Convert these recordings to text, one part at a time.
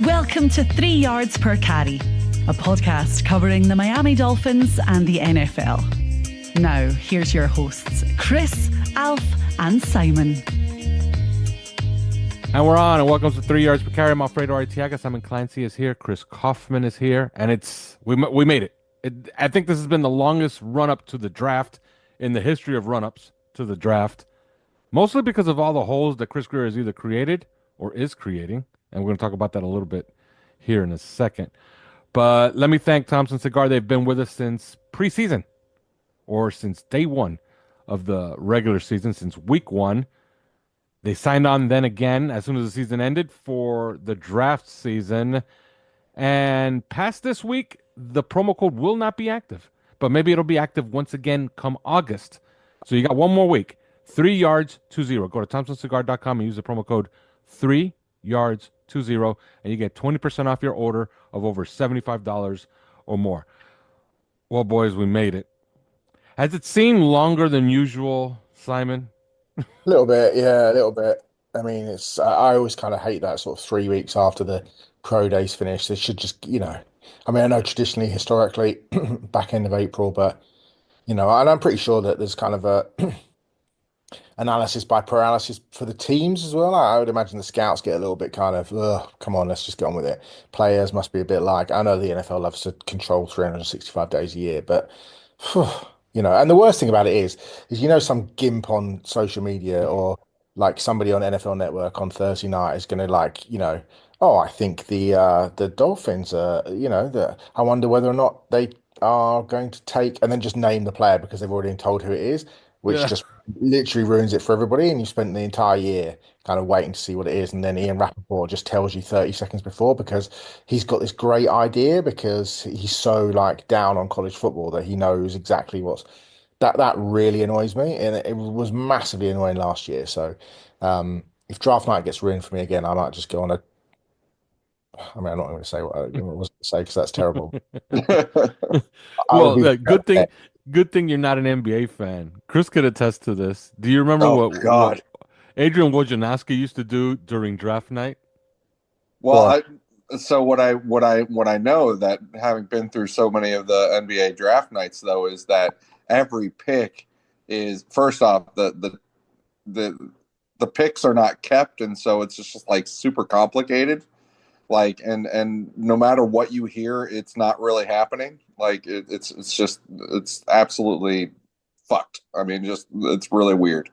Welcome to 3 Yards Per Carry, a podcast covering the Miami Dolphins and the NFL. Now, here's your hosts, Chris, Alf, and Simon. And we're on, and welcome to 3 Yards Per Carry. I'm Alfredo Artiaga. Simon Clancy is here. Chris Kaufman is here, and we made it. I think this has been the longest run-up to the draft in the history of run-ups to the draft, mostly because of all the holes that Chris Grier has either created or is creating. And we're going to talk about that a little bit here in a second. But let me thank Thompson Cigar. They've been with us since preseason, or since day one of the regular season, since week one. They signed on then again as soon as the season ended for the draft season. And past this week, the promo code will not be active. But maybe it'll be active once again come August. So you got one more week. 3 yards 20. Go to thompsoncigar.com and use the promo code 3 yards 20, and you get 20% off your order of over $75 or more. Well, boys, we made it. Has it seemed longer than usual, Simon? A little bit, yeah, a little bit. I mean, I always kind of hate that sort of 3 weeks after the pro days finish. They should just, I mean, I know traditionally, historically, back end of April, but, and I'm pretty sure that there's kind of a analysis by paralysis for the teams as well. I would imagine the scouts get a little bit kind of, come on, let's just get on with it. Players must be a bit like, I know the NFL loves to control 365 days a year, but, and the worst thing about it is some gimp on social media or like somebody on NFL Network on Thursday night is going to oh, I think the Dolphins are, I wonder whether or not they are going to take, and then just name the player because they've already been told who it is, which just literally ruins it for everybody. And you spent the entire year kind of waiting to see what it is. And then Ian Rappaport just tells you 30 seconds before because he's got this great idea because he's so down on college football that he knows exactly that really annoys me. And it was massively annoying last year. So if draft night gets ruined for me again, I might just go on I'm not going to say what I was going to say because that's terrible. Well, good thing you're not an NBA fan. Chris could attest to this. Do you remember what Adrian Wojnarowski used to do during draft night? Well, what I know, that having been through so many of the NBA draft nights, though, is that every pick is, first off, the picks are not kept, and so it's just super complicated. And no matter what you hear, it's not really happening. It's absolutely fucked. I mean, it's really weird.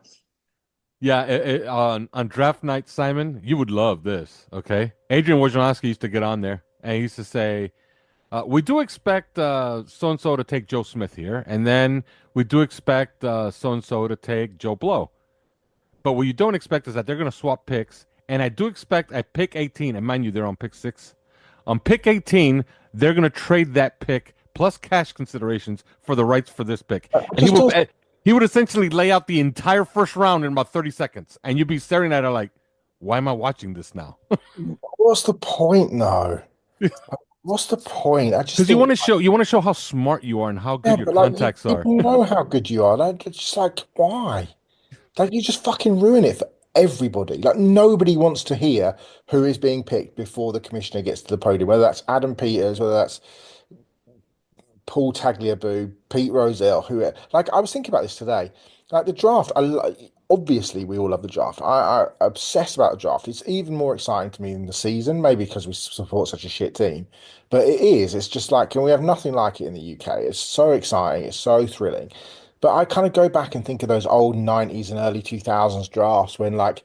Yeah, on draft night, Simon, you would love this. Okay, Adrian Wojnarowski used to get on there and he used to say, "We do expect so and so to take Joe Smith here, and then we do expect so and so to take Joe Blow. But what you don't expect is that they're going to swap picks." And I do expect at pick 18, and mind you, they're on pick 6. On pick 18, they're going to trade that pick plus cash considerations for the rights for this pick. And he would essentially lay out the entire first round in about 30 seconds. And you'd be staring at it like, why am I watching this now? What's the point, though? What's the point? Because you want to show how smart you are and how good your contacts are. You know how good you are. It's just why? You just fucking ruin it for everybody. Nobody wants to hear who is being picked before the commissioner gets to the podium, whether that's Adam Peters, whether that's Paul Tagliabue, Pete Rozelle, who I was thinking about this today. The draft, obviously we all love the draft. I obsess about the draft. It's even more exciting to me than the season, maybe because we support such a shit team. But it's just can we have nothing like it in the UK? It's so exciting, it's so thrilling. But I kind of go back and think of those old 90s and early 2000s drafts when there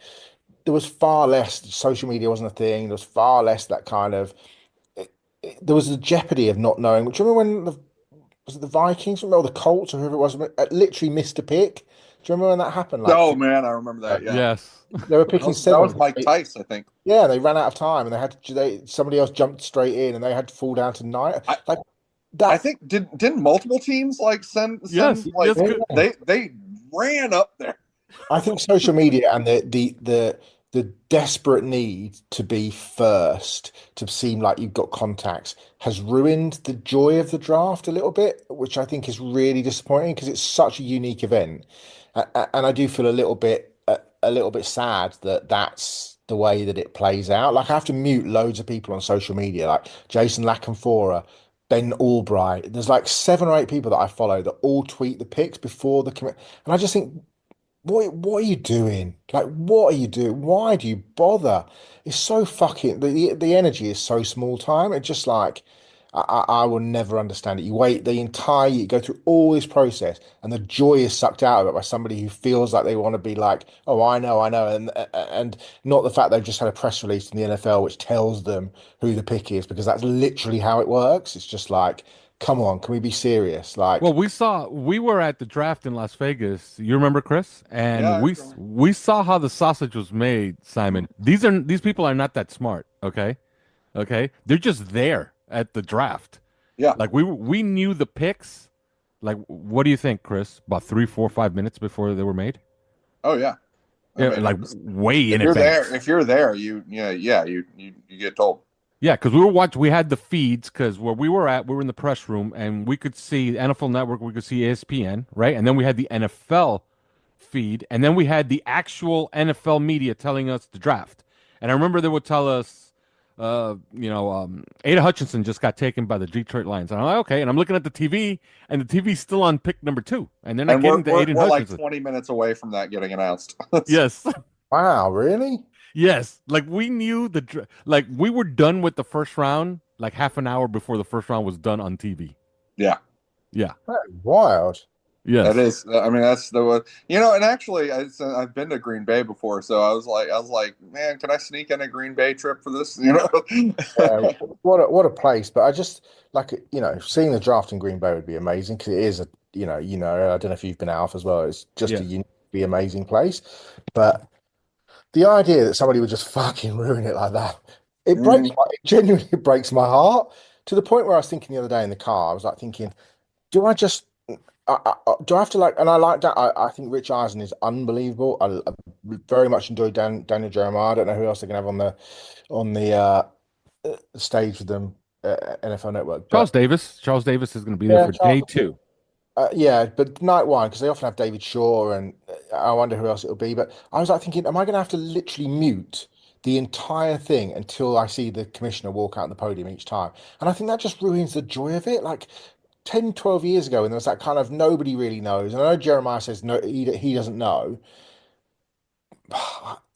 was far less, social media wasn't a thing. There was far less that kind of, there was the jeopardy of not knowing. Do you remember when was it the Vikings or the Colts or whoever it was literally missed a pick? Do you remember when that happened? Oh man, I remember that. Yeah. Yes. They were picking that was Mike Tice, I think. Yeah, they ran out of time and somebody else jumped straight in and they had to fall down to 9. I think didn't multiple teams send yes, they ran up there. I think social media and the desperate need to be first, to seem like you've got contacts, has ruined the joy of the draft a little bit, which I think is really disappointing because it's such a unique event, and I do feel a little bit sad that that's the way that it plays out. Like I have to mute loads of people on social media, like Jason Lackenfora, Ben Albright. There's like 7 or 8 people that I follow that all tweet the picks before the commit, and I just think, what are you doing? Like, what are you doing? Why do you bother? It's so fucking the energy is so small time. It's just like I will never understand it. You wait the entire year, you go through all this process, and the joy is sucked out of it by somebody who feels like they want to be like, oh, I know, and not the fact they've just had a press release in the NFL which tells them who the pick is, because that's literally how it works. It's just like, come on, can we be serious? Well, Like, we were at the draft in Las Vegas. You remember, Chris? Yeah, And I remember. we saw how the sausage was made, Simon. These people are not that smart, okay? Okay? They're just there at the draft. Yeah. Like we knew the picks. Like, what do you think, Chris? About 3, 4, 5 minutes before they were made? Oh yeah. I Yeah, mean, like way in if you're there, advance. if you're there, you get told. Yeah, because we had the feeds because where we were at, we were in the press room and we could see NFL Network, we could see ESPN, right? And then we had the NFL feed, and then we had the actual NFL media telling us the draft. And I remember they would tell us, Ada Hutchinson just got taken by the Detroit Lions. And I'm like, okay. And I'm looking at the TV, and the TV's still on pick number 2, and they're not And we're getting to we're, Aiden we're like Hutchinson. 20 minutes away from that getting announced. Yes. wow, really? Yes, like we knew like we were done with the first round like half an hour before the first round was done on TV. Yeah. Yeah. That is wild. That Yes. is, I mean, that's and actually, I've been to Green Bay before, so I was like, man, can I sneak in a Green Bay trip for this? Yeah, what a place. But I just like, seeing the draft in Green Bay would be amazing, because it is I don't know if you've been out as well. It's just Yeah. a uniquely amazing place. But the idea that somebody would just fucking ruin it like that, it genuinely breaks my heart, to the point where I was thinking the other day in the car, I was like thinking, do I just do I have to like, and I like that. I think Rich Eisen is unbelievable. I very much enjoy Daniel Jeremiah. I don't know who else they can have on the stage with them, NFL Network. Charles But Davis. Charles Davis is going to be there yeah, for Charles, day 2. yeah, but night one, because they often have David Shaw, and I wonder who else it'll be. But I was like thinking, am I going to have to literally mute the entire thing until I see the commissioner walk out on the podium each time? And I think that just ruins the joy of it. Like 10, 12 years ago, and there was that kind of nobody really knows. And I know Jeremiah says no, he doesn't know.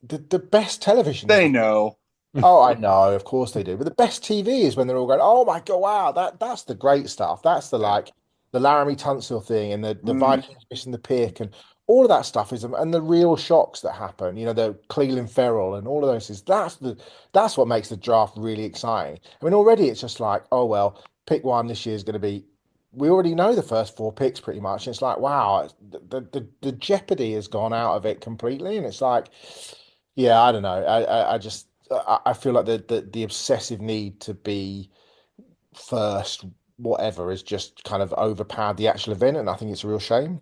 The best television is They know. Oh, I know, of course they do. But the best TV is when they're all going, "Oh my God, wow, that's the great stuff. That's the Yeah. like the Laramie Tunsil thing, and the Mhm. Vikings missing the pick, and all of that stuff is, and the real shocks that happen. The Cleveland Ferrell and all of those things. That's what makes the draft really exciting. I mean, already it's just like, oh well, pick one this year is going to be. We already know the first 4 picks pretty much. It's like, wow, the jeopardy has gone out of it completely, and it's like. Yeah, I don't know. I just I feel like the obsessive need to be first, whatever, is just kind of overpowered the actual event, and I think it's a real shame.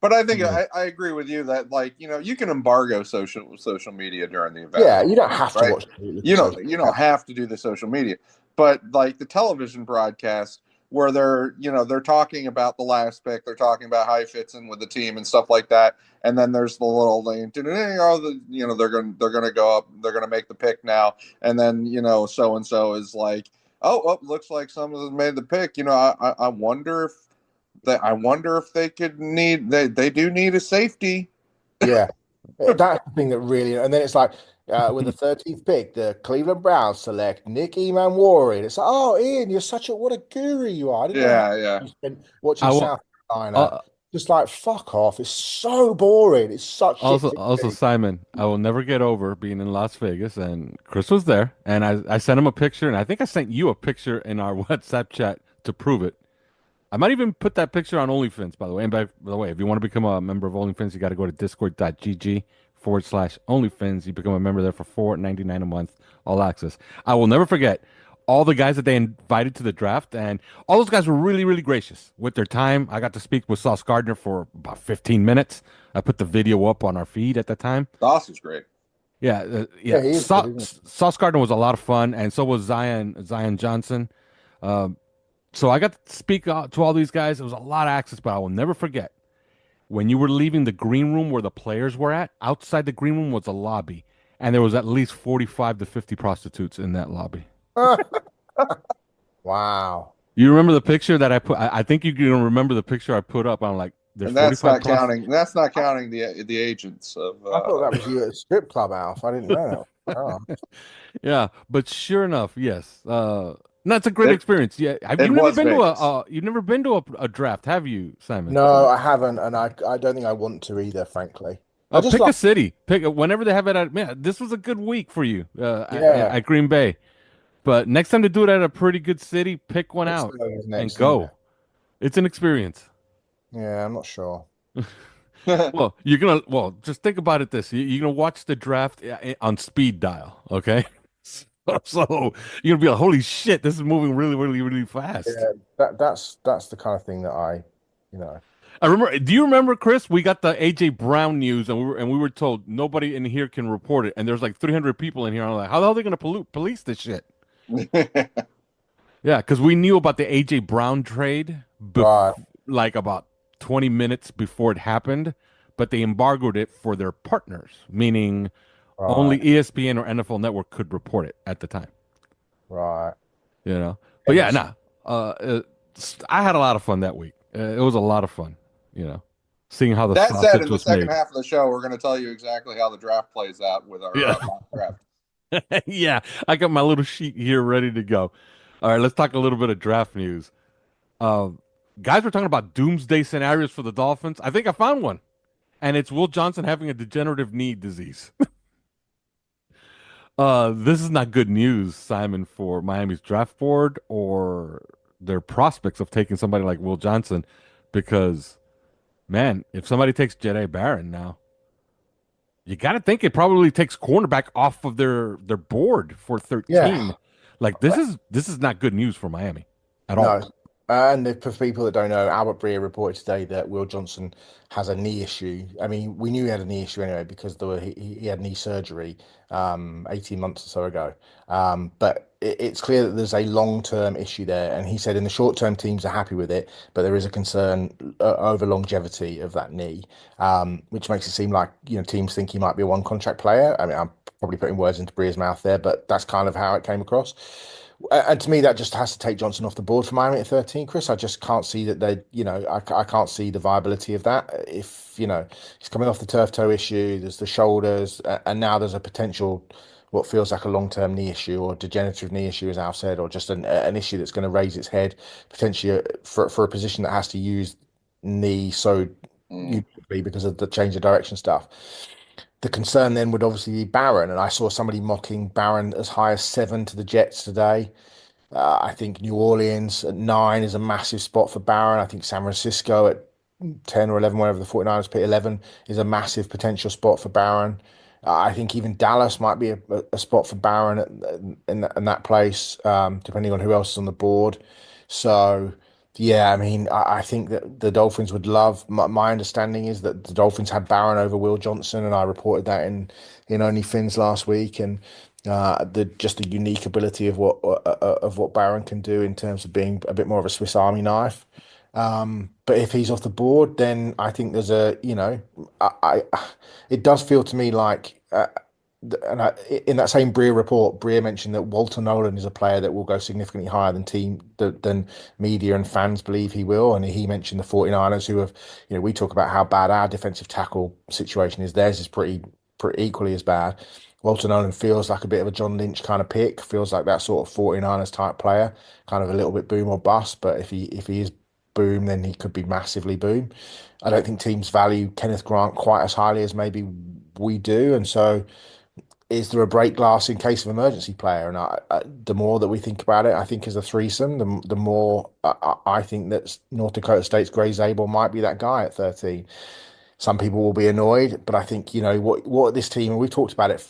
But I think Yeah. I agree with you that, like, you can embargo social media during the event. Yeah, you don't have to Right. watch. You don't have to do the social media, but like the television broadcast where they're talking about the last pick, they're talking about how he fits in with the team and stuff like that, and then there's the little thing, they're gonna go up, they're gonna make the pick now, and then so and so is like, oh, looks like someone made the pick. I wonder if they could they do need a safety. Yeah, that's the thing that really, and then it's like with the 13th pick, the Cleveland Browns select Nick Eman. It's like, oh, Ian, what a guru you are. I didn't know how Yeah. you spent watching I will, South Carolina. uh, Just like, fuck off. It's so boring. It's such shit also TV. Simon, I will never get over being in Las Vegas, and Chris was there, and I sent him a picture, and I think I sent you a picture in our WhatsApp chat to prove it. I might even put that picture on OnlyFans, by the way. And by the way, if you want to become a member of OnlyFans, you got to go to discord.gg/OnlyFans. You become a member there for $4.99 a month, all access. I will never forget all the guys that they invited to the draft, and all those guys were really, really gracious with their time. I got to speak with Sauce Gardner for about 15 minutes. I put the video up on our feed at the time. Sauce is great. Yeah. Yeah, he is good, isn't Sauce Gardner was a lot of fun, and so was Zion Johnson. So I got to speak to all these guys. It was a lot of access, but I will never forget when you were leaving the green room where the players were at. Outside the green room was a lobby, and there was at least 45 to 50 prostitutes in that lobby. Wow. You remember the picture that I put? I think you can remember the picture I put up. I'm like, there's And that's 45 not plus. counting. That's not counting the agents of. I thought that was you at a strip club, Alf. I didn't know that. Oh. Yeah, but sure enough, yes. No, it's a great It, experience. Yeah, have it you never was been to Vegas. you've never been to a draft, have you, Simon? No, I haven't, and I don't think I want to either, frankly. I just Pick a like, city. Pick whenever they have it at. Man, this was a good week for you yeah, at Green Bay. But next time to do it at a pretty good city, pick one out Pittsburgh is and next, isn't it? go. It's an experience. Yeah, I'm not sure. Well, just think about it this. You're gonna watch the draft on speed dial, okay? So you're gonna be like, holy shit, this is moving really, really, really fast. Yeah, that's the kind of thing that you know. I remember. Do you remember, Chris? We got the AJ Brown news, and we were told nobody in here can report it, and there's like 300 people in here. I'm like, how the hell are they gonna police this shit? Yeah, because we knew about the AJ Brown trade Right, like about 20 minutes before it happened, but they embargoed it for their partners, meaning only right, ESPN or NFL Network could report it at the time. right. You know, but yeah, Hence, nah. I had a lot of fun that week. It was a lot of fun. You know, seeing how the That said, sausage in the was second made. half of the show, we're going to tell you exactly how the draft plays out with our Yeah. mock draft. Yeah, I got my little sheet here ready to go. All right, let's talk a little bit of draft news. Uh, guys were talking about doomsday scenarios for the Dolphins. I think I found one, and it's Will Johnson having a degenerative knee disease. This is not good news, Simon, for Miami's draft board or their prospects of taking somebody like Will Johnson, because man, if somebody takes Jedi Barron now, you got to think it probably takes cornerback off of their board for 13. yeah, Like this is not good news for Miami at all. no. And for people that don't know, Albert Breer reported today that Will Johnson has a knee issue. I mean, we knew he had a knee issue anyway because he had knee surgery 18 months or so ago. But it's clear that there's a long-term issue there. And he said in the short term, teams are happy with it, but there is a concern over longevity of that knee, which makes it seem like, teams think he might be a one-contract player. I mean, I'm probably putting words into Breer's mouth there, but that's kind of how it came across. And to me, that just has to take Johnson off the board for Miami at 13, Chris. I just can't see that I can't see the viability of that. If, he's coming off the turf toe issue, there's the shoulders, and now there's a potential, what feels like a long-term knee issue or degenerative knee issue, as Al said, or just an issue that's going to raise its head potentially for a position that has to use knee so uniquely because of the change of direction stuff. The concern then would obviously be Barron, and I saw somebody mocking Barron as high as 7 to the Jets today. I think New Orleans at 9 is a massive spot for Barron. I think San Francisco at 10 or 11, whatever the 49ers pick 11, is a massive potential spot for Barron. I think even Dallas might be a spot for Barron in that place, depending on who else is on the board. So, yeah, I mean, I think that the Dolphins would love. My understanding is that the Dolphins had Barron over Will Johnson, and I reported that in Only Fins last week, and the unique ability of what Barron can do in terms of being a bit more of a Swiss Army knife. But if he's off the board, then I think there's it does feel to me like, in that same Breer report, Breer mentioned that Walter Nolan is a player that will go significantly higher than media and fans believe he will. And he mentioned the 49ers who have, we talk about how bad our defensive tackle situation is. Theirs is pretty equally as bad. Walter Nolan feels like a bit of a John Lynch kind of pick, feels like that sort of 49ers type player, kind of a little bit boom or bust. But if he is boom, then he could be massively boom. I don't think teams value Kenneth Grant quite as highly as maybe we do. And so is there a break glass in case of emergency player? And the more that we think about it, I think as a threesome, the more I think that North Dakota State's Gray Zabel might be that guy at 13. Some people will be annoyed, but I think, what this team, and we've talked about it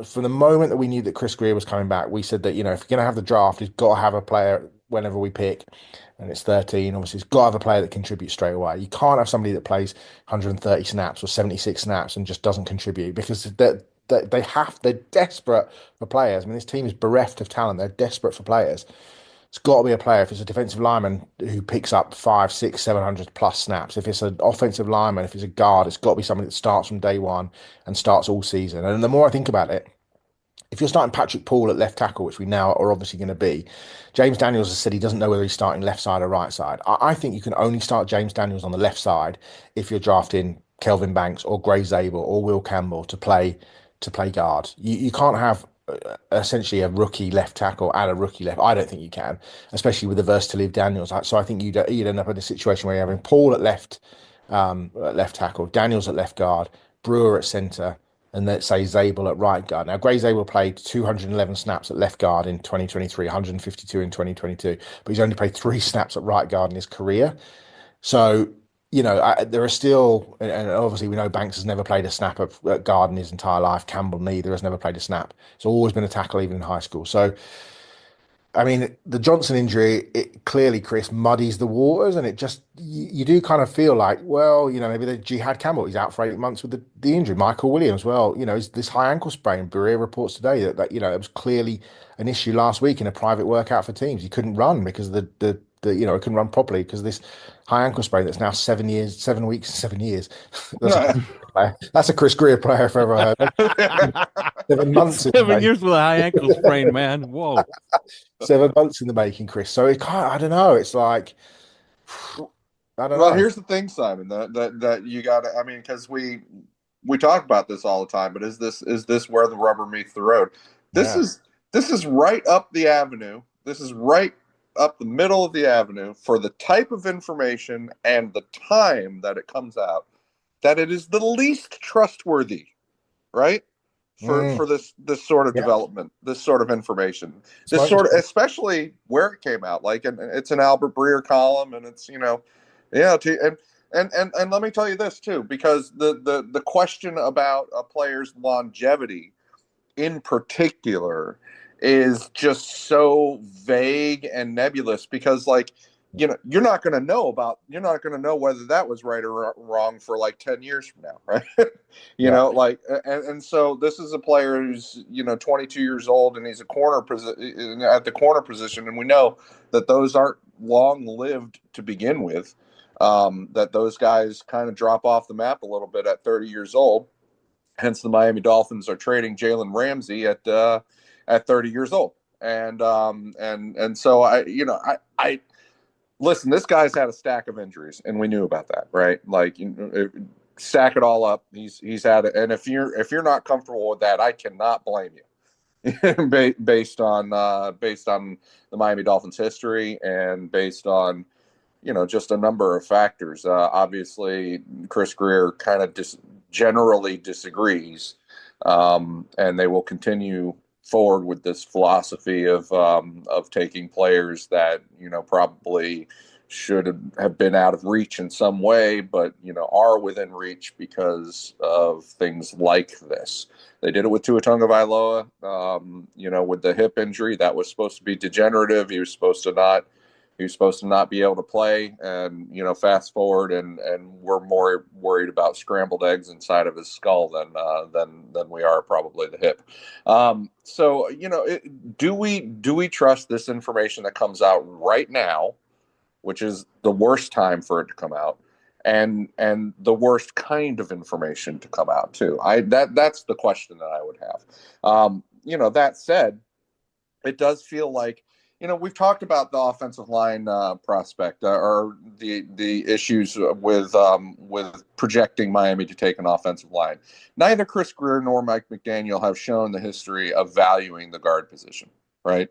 from the moment that we knew that Chris Greer was coming back, we said that, if you're going to have the draft, he's got to have a player whenever we pick, and it's 13. Obviously, it's got to have a player that contributes straight away. You can't have somebody that plays 130 snaps or 76 snaps and just doesn't contribute because they're desperate for players. I mean, this team is bereft of talent. They're desperate for players. It's got to be a player. If it's a defensive lineman who picks up 500, 600, 700 plus snaps, if it's an offensive lineman, if it's a guard, it's got to be somebody that starts from day one and starts all season. And the more I think about it, if you're starting Patrick Paul at left tackle, which we now are obviously going to be, James Daniels has said he doesn't know whether he's starting left side or right side. I think you can only start James Daniels on the left side if you're drafting Kelvin Banks or Gray Zabel or Will Campbell to play guard. You can't have essentially a rookie left tackle and a rookie left. I don't think you can, especially with the versatility of Daniels. So I think you'd end up in a situation where you're having Paul at left tackle, Daniels at left guard, Brewer at centre, and let's say Zabel at right guard. Now, Gray Zabel played 211 snaps at left guard in 2023, 152 in 2022, but he's only played 3 snaps at right guard in his career. So, there are still, and obviously we know Banks has never played a snap at guard in his entire life. Campbell neither has never played a snap. It's always been a tackle, even in high school. So, I mean, the Johnson injury, it clearly, Chris, muddies the waters, and it just you do kind of feel like, well, maybe the Jihad Campbell, he's out for 8 months with the injury. Michael Williams, well, is this high ankle sprain. Berea reports today that it was clearly an issue last week in a private workout for teams. He couldn't run because the he couldn't run properly because of this high ankle sprain that's now 7 weeks, 7 years. That's a Chris Greer player if ever heard. 7 months. 7 years with a high ankle sprain, man. Whoa. 7 months in the making, Chris. So I don't know. It's like, I don't know. Well, here's the thing, Simon, that you got to, I mean, because we talk about this all the time, but is this where the rubber meets the road? This is right up the avenue. This is right up the middle of the avenue for the type of information and the time that it comes out, that it is the least trustworthy, right? For this sort of development, this sort of information, this sort of, especially where it came out, like, and it's an Albert Breer column, and it's, and let me tell you this too, because the question about a player's longevity in particular is just so vague and nebulous, because, like, you're not going to know whether that was right or wrong for like 10 years from now, right? And so this is a player who's 22 years old, and he's at the corner position, and we know that those aren't long lived to begin with. That those guys kind of drop off the map a little bit at 30 years old. Hence, the Miami Dolphins are trading Jalen Ramsey at 30 years old, and so I listen. This guy's had a stack of injuries, and we knew about that, right? Like, stack it all up. He's had it, and if you're not comfortable with that, I cannot blame you, based on the Miami Dolphins history, and based on just a number of factors. Obviously, Chris Greer kind of generally disagrees, and they will continue forward with this philosophy of taking players that probably should have been out of reach in some way, but are within reach because of things like this. They did it with Tua Tagovailoa, with the hip injury that was supposed to be degenerative. He was supposed to not be able to play, and fast forward, and we're more worried about scrambled eggs inside of his skull than we are probably the hip. So do we trust this information that comes out right now, which is the worst time for it to come out, and the worst kind of information to come out too? That's the question that I would have. That said, it does feel like, we've talked about the offensive line prospect, or the issues with projecting Miami to take an offensive line. Neither Chris Greer nor Mike McDaniel have shown the history of valuing the guard position, right?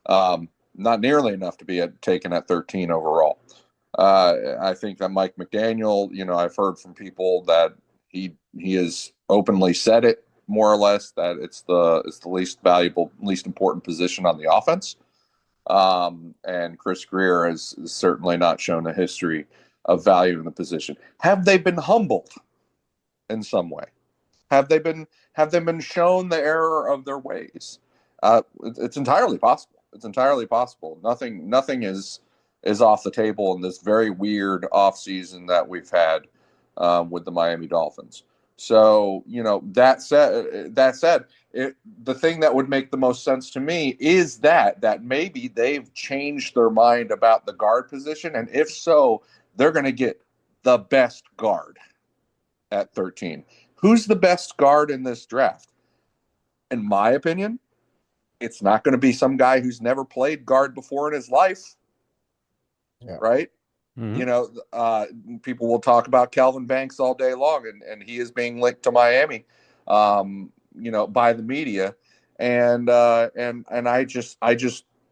Not nearly enough to be taken at 13 overall. I think that Mike McDaniel, I've heard from people that he has openly said it, more or less, that it's the least valuable, least important position on the offense. And Chris Greer has certainly not shown a history of valuing the position. Have they been humbled in some way? Have they been shown the error of their ways? It's entirely possible. It's entirely possible. Nothing is off the table in this very weird offseason that we've had with the Miami Dolphins. So, that said, the thing that would make the most sense to me is that maybe they've changed their mind about the guard position, and if so, they're going to get the best guard at 13. Who's the best guard in this draft? In my opinion, it's not going to be some guy who's never played guard before in his life, right? People will talk about Calvin Banks all day long, and he is being linked to Miami, by the media, and I just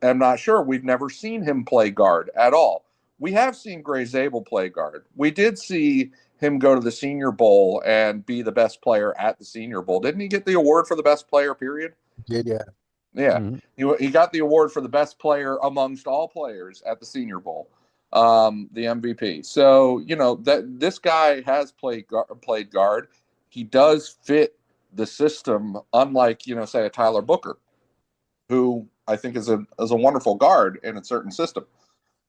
am not sure. We've never seen him play guard at all. We have seen Gray Zabel play guard. We did see him go to the Senior Bowl and be the best player at the Senior Bowl. Didn't he get the award for the best player? Period. Yeah. He got the award for the best player amongst all players at the Senior Bowl, the MVP. So that this guy has played guard. He does fit the system, unlike say a Tyler Booker, who I think is a wonderful guard in a certain system.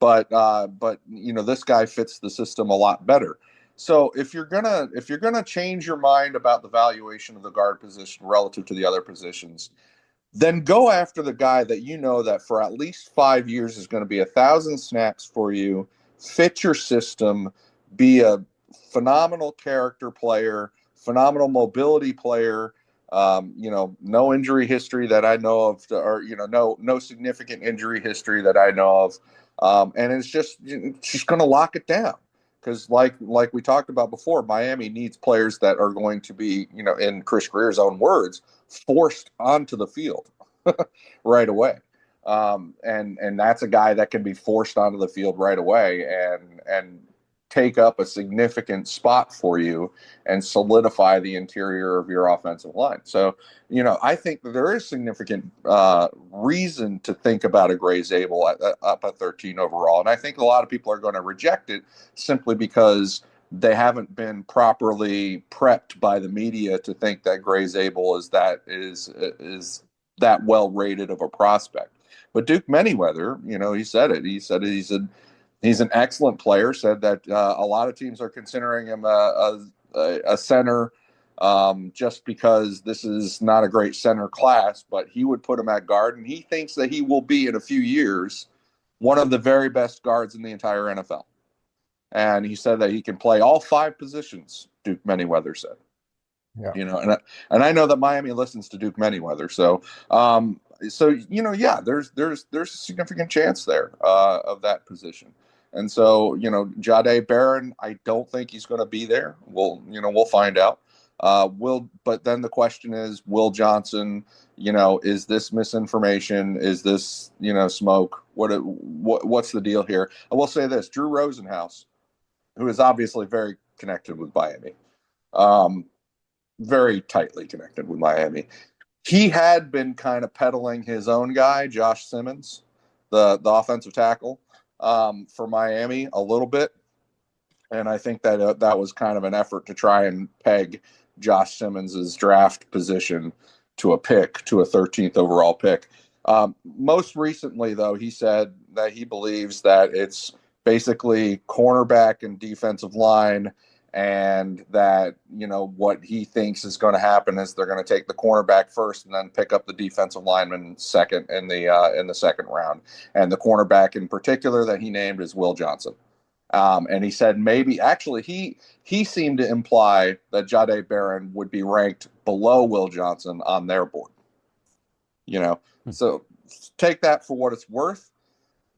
But this guy fits the system a lot better. So if you're gonna change your mind about the valuation of the guard position relative to the other positions, then go after the guy that that for at least 5 years is going to be 1,000 snaps for you, fit your system, be a phenomenal character player, phenomenal mobility player. No injury history that I know of, or no significant injury history that I know of, and it's just going to lock it down. Because like we talked about before, Miami needs players that are going to be, in Chris Greer's own words, forced onto the field right away. And that's a guy that can be forced onto the field right away and take up a significant spot for you and solidify the interior of your offensive line. So, I think that there is significant reason to think about a Gray Zabel up at 13 overall. And I think a lot of people are going to reject it simply because they haven't been properly prepped by the media to think that Gray Zabel is that well rated of a prospect. But Duke Manyweather, he said it. He said he's an excellent player. Said that a lot of teams are considering him a center, just because this is not a great center class. But he would put him at guard, and he thinks that he will be in a few years one of the very best guards in the entire NFL. And he said that he can play all 5 positions. Duke Manyweather said. Yeah. And I know that Miami listens to Duke Manyweather, so there's a significant chance there of that position. And so, Jahdae Barron, I don't think he's going to be there. We'll find out. But then the question is, Will Johnson, is this misinformation? Is this, smoke? What's the deal here? I will say this: Drew Rosenhaus, who is obviously very connected with Miami, very tightly connected with Miami. He had been kind of peddling his own guy, Josh Simmons, the offensive tackle, for Miami a little bit. And I think that that was kind of an effort to try and peg Josh Simmons's draft position to a 13th overall pick. Most recently, though, he said that he believes that it's basically cornerback and defensive line, and that what he thinks is going to happen is they're going to take the cornerback first and then pick up the defensive lineman second in the second round. And the cornerback in particular that he named is Will Johnson. And he said maybe actually he seemed to imply that Jahdae Barron would be ranked below Will Johnson on their board. So take that for what it's worth.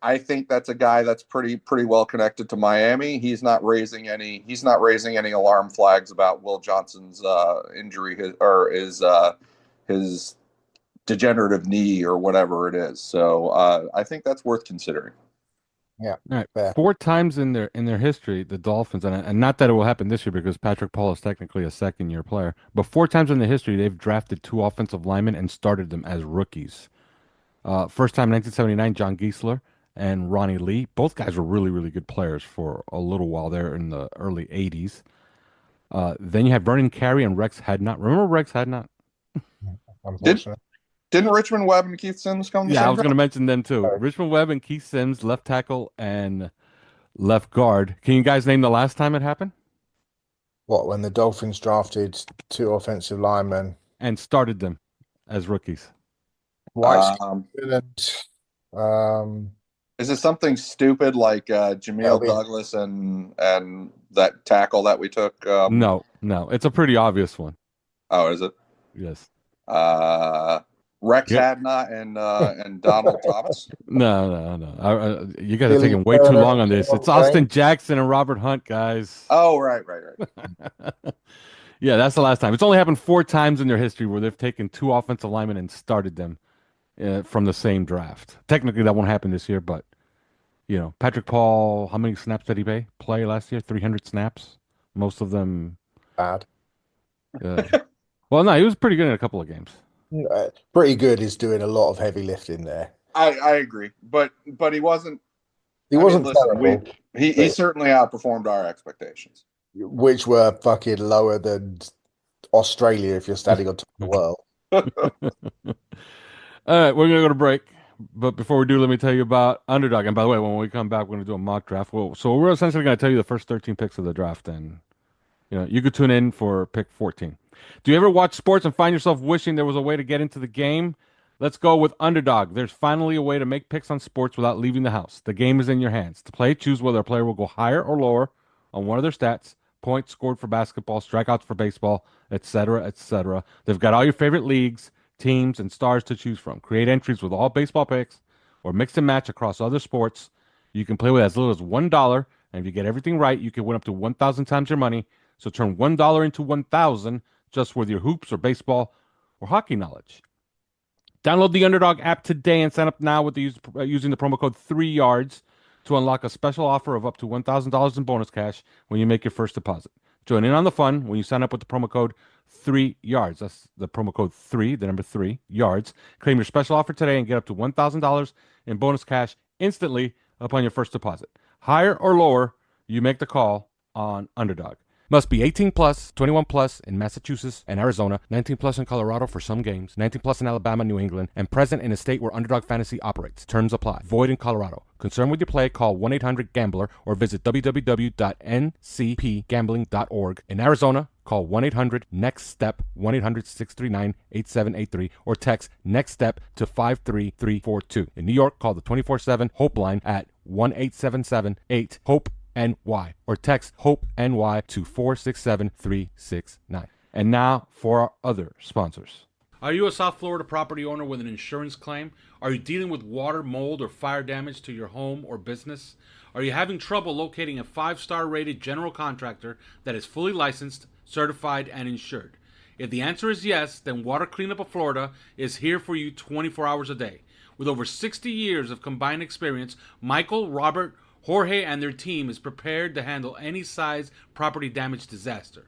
I think that's a guy that's pretty well connected to Miami. He's not raising any alarm flags about Will Johnson's injury or his degenerative knee or whatever it is. So I think that's worth considering. Yeah. All right. Fair. 4 times in their history, the Dolphins, and not that it will happen this year because Patrick Paul is technically a second-year player, but 4 times in the history they've drafted 2 offensive linemen and started them as rookies. First time 1979, John Giesler and Ronnie Lee. Both guys were really, really good players for a little while there in the early 80s. Then you have Vernon Carey and Rex Hadnot. Remember Rex Hadnot? Didn't Richmond Webb and Keith Sims come? Yeah, I was going to mention them too. Right. Richmond Webb and Keith Sims, left tackle and left guard. Can you guys name the last time it happened? What, when the Dolphins drafted 2 offensive linemen, and started them as rookies. White Um, and um, is it something stupid like that'll Jameel be Douglas and that tackle that we took? No, it's a pretty obvious one. Oh, is it? Yes. Uh, Rex Yeah. Hadnot and Donald Thomas. No. You guys are Billy taking way too Turner, long on this. It's Austin Jackson and Robert Hunt, guys. Oh, right. Yeah, that's the last time. It's only happened 4 times in their history where they've taken 2 offensive linemen and started them from the same draft. Technically, that won't happen this year, but Patrick Paul, how many snaps did he play last year? 300 snaps. Most of them bad. Well, no, he was pretty good in a couple of games. Pretty good is doing a lot of heavy lifting there. I agree, but he wasn't. He wasn't terrible. He certainly outperformed our expectations, which were fucking lower than Australia if you're standing on top of the world. All right, we're gonna go to break, but before we do, let me tell you about Underdog. And by the way, when we come back, we're gonna do a mock draft. So we're essentially gonna tell you the first 13 picks of the draft, and you could tune in for pick 14. Do you ever watch sports and find yourself wishing there was a way to get into the game? Let's go with Underdog. There's finally a way to make picks on sports without leaving the house. The game is in your hands. To play, choose whether a player will go higher or lower on one of their stats, points scored for basketball, strikeouts for baseball, etc., etc. They've got all your favorite leagues, teams, and stars to choose from. Create entries with all baseball picks or mix and match across other sports. You can play with as little as $1, and if you get everything right, you can win up to 1,000 times your money. So turn $1 into 1,000 just with your hoops or baseball or hockey knowledge. Download the Underdog app today and sign up now with using the promo code 3YARDS to unlock a special offer of up to $1,000 in bonus cash when you make your first deposit. Join in on the fun when you sign up with the promo code 3YARDS. That's the promo code 3, the number 3, YARDS. Claim your special offer today and get up to $1,000 in bonus cash instantly upon your first deposit. Higher or lower, you make the call on Underdog. Must be 18 plus, 21 plus in Massachusetts and Arizona, 19 plus in Colorado for some games, 19 plus in Alabama, New England, and present in a state where Underdog Fantasy operates. Terms apply. Void in Colorado. Concerned with your play, call 1-800-GAMBLER or visit www.ncpgambling.org. In Arizona, call 1-800-NEXT-STEP, 1-800-639-8783, or text NEXT-STEP to 53342. In New York, call the 24/7 HOPE line at 1-877-8-HOPE NY or text HOPE NY to 467-369. And now for our other sponsors. Are you a South Florida property owner with an insurance claim? Are you dealing with water, mold, or fire damage to your home or business? Are you having trouble locating a 5-star rated general contractor that is fully licensed, certified, and insured? If the answer is yes, then Water Cleanup of Florida is here for you 24 hours a day. With over 60 years of combined experience, Michael, Robert, Jorge and their team is prepared to handle any size property damage disaster.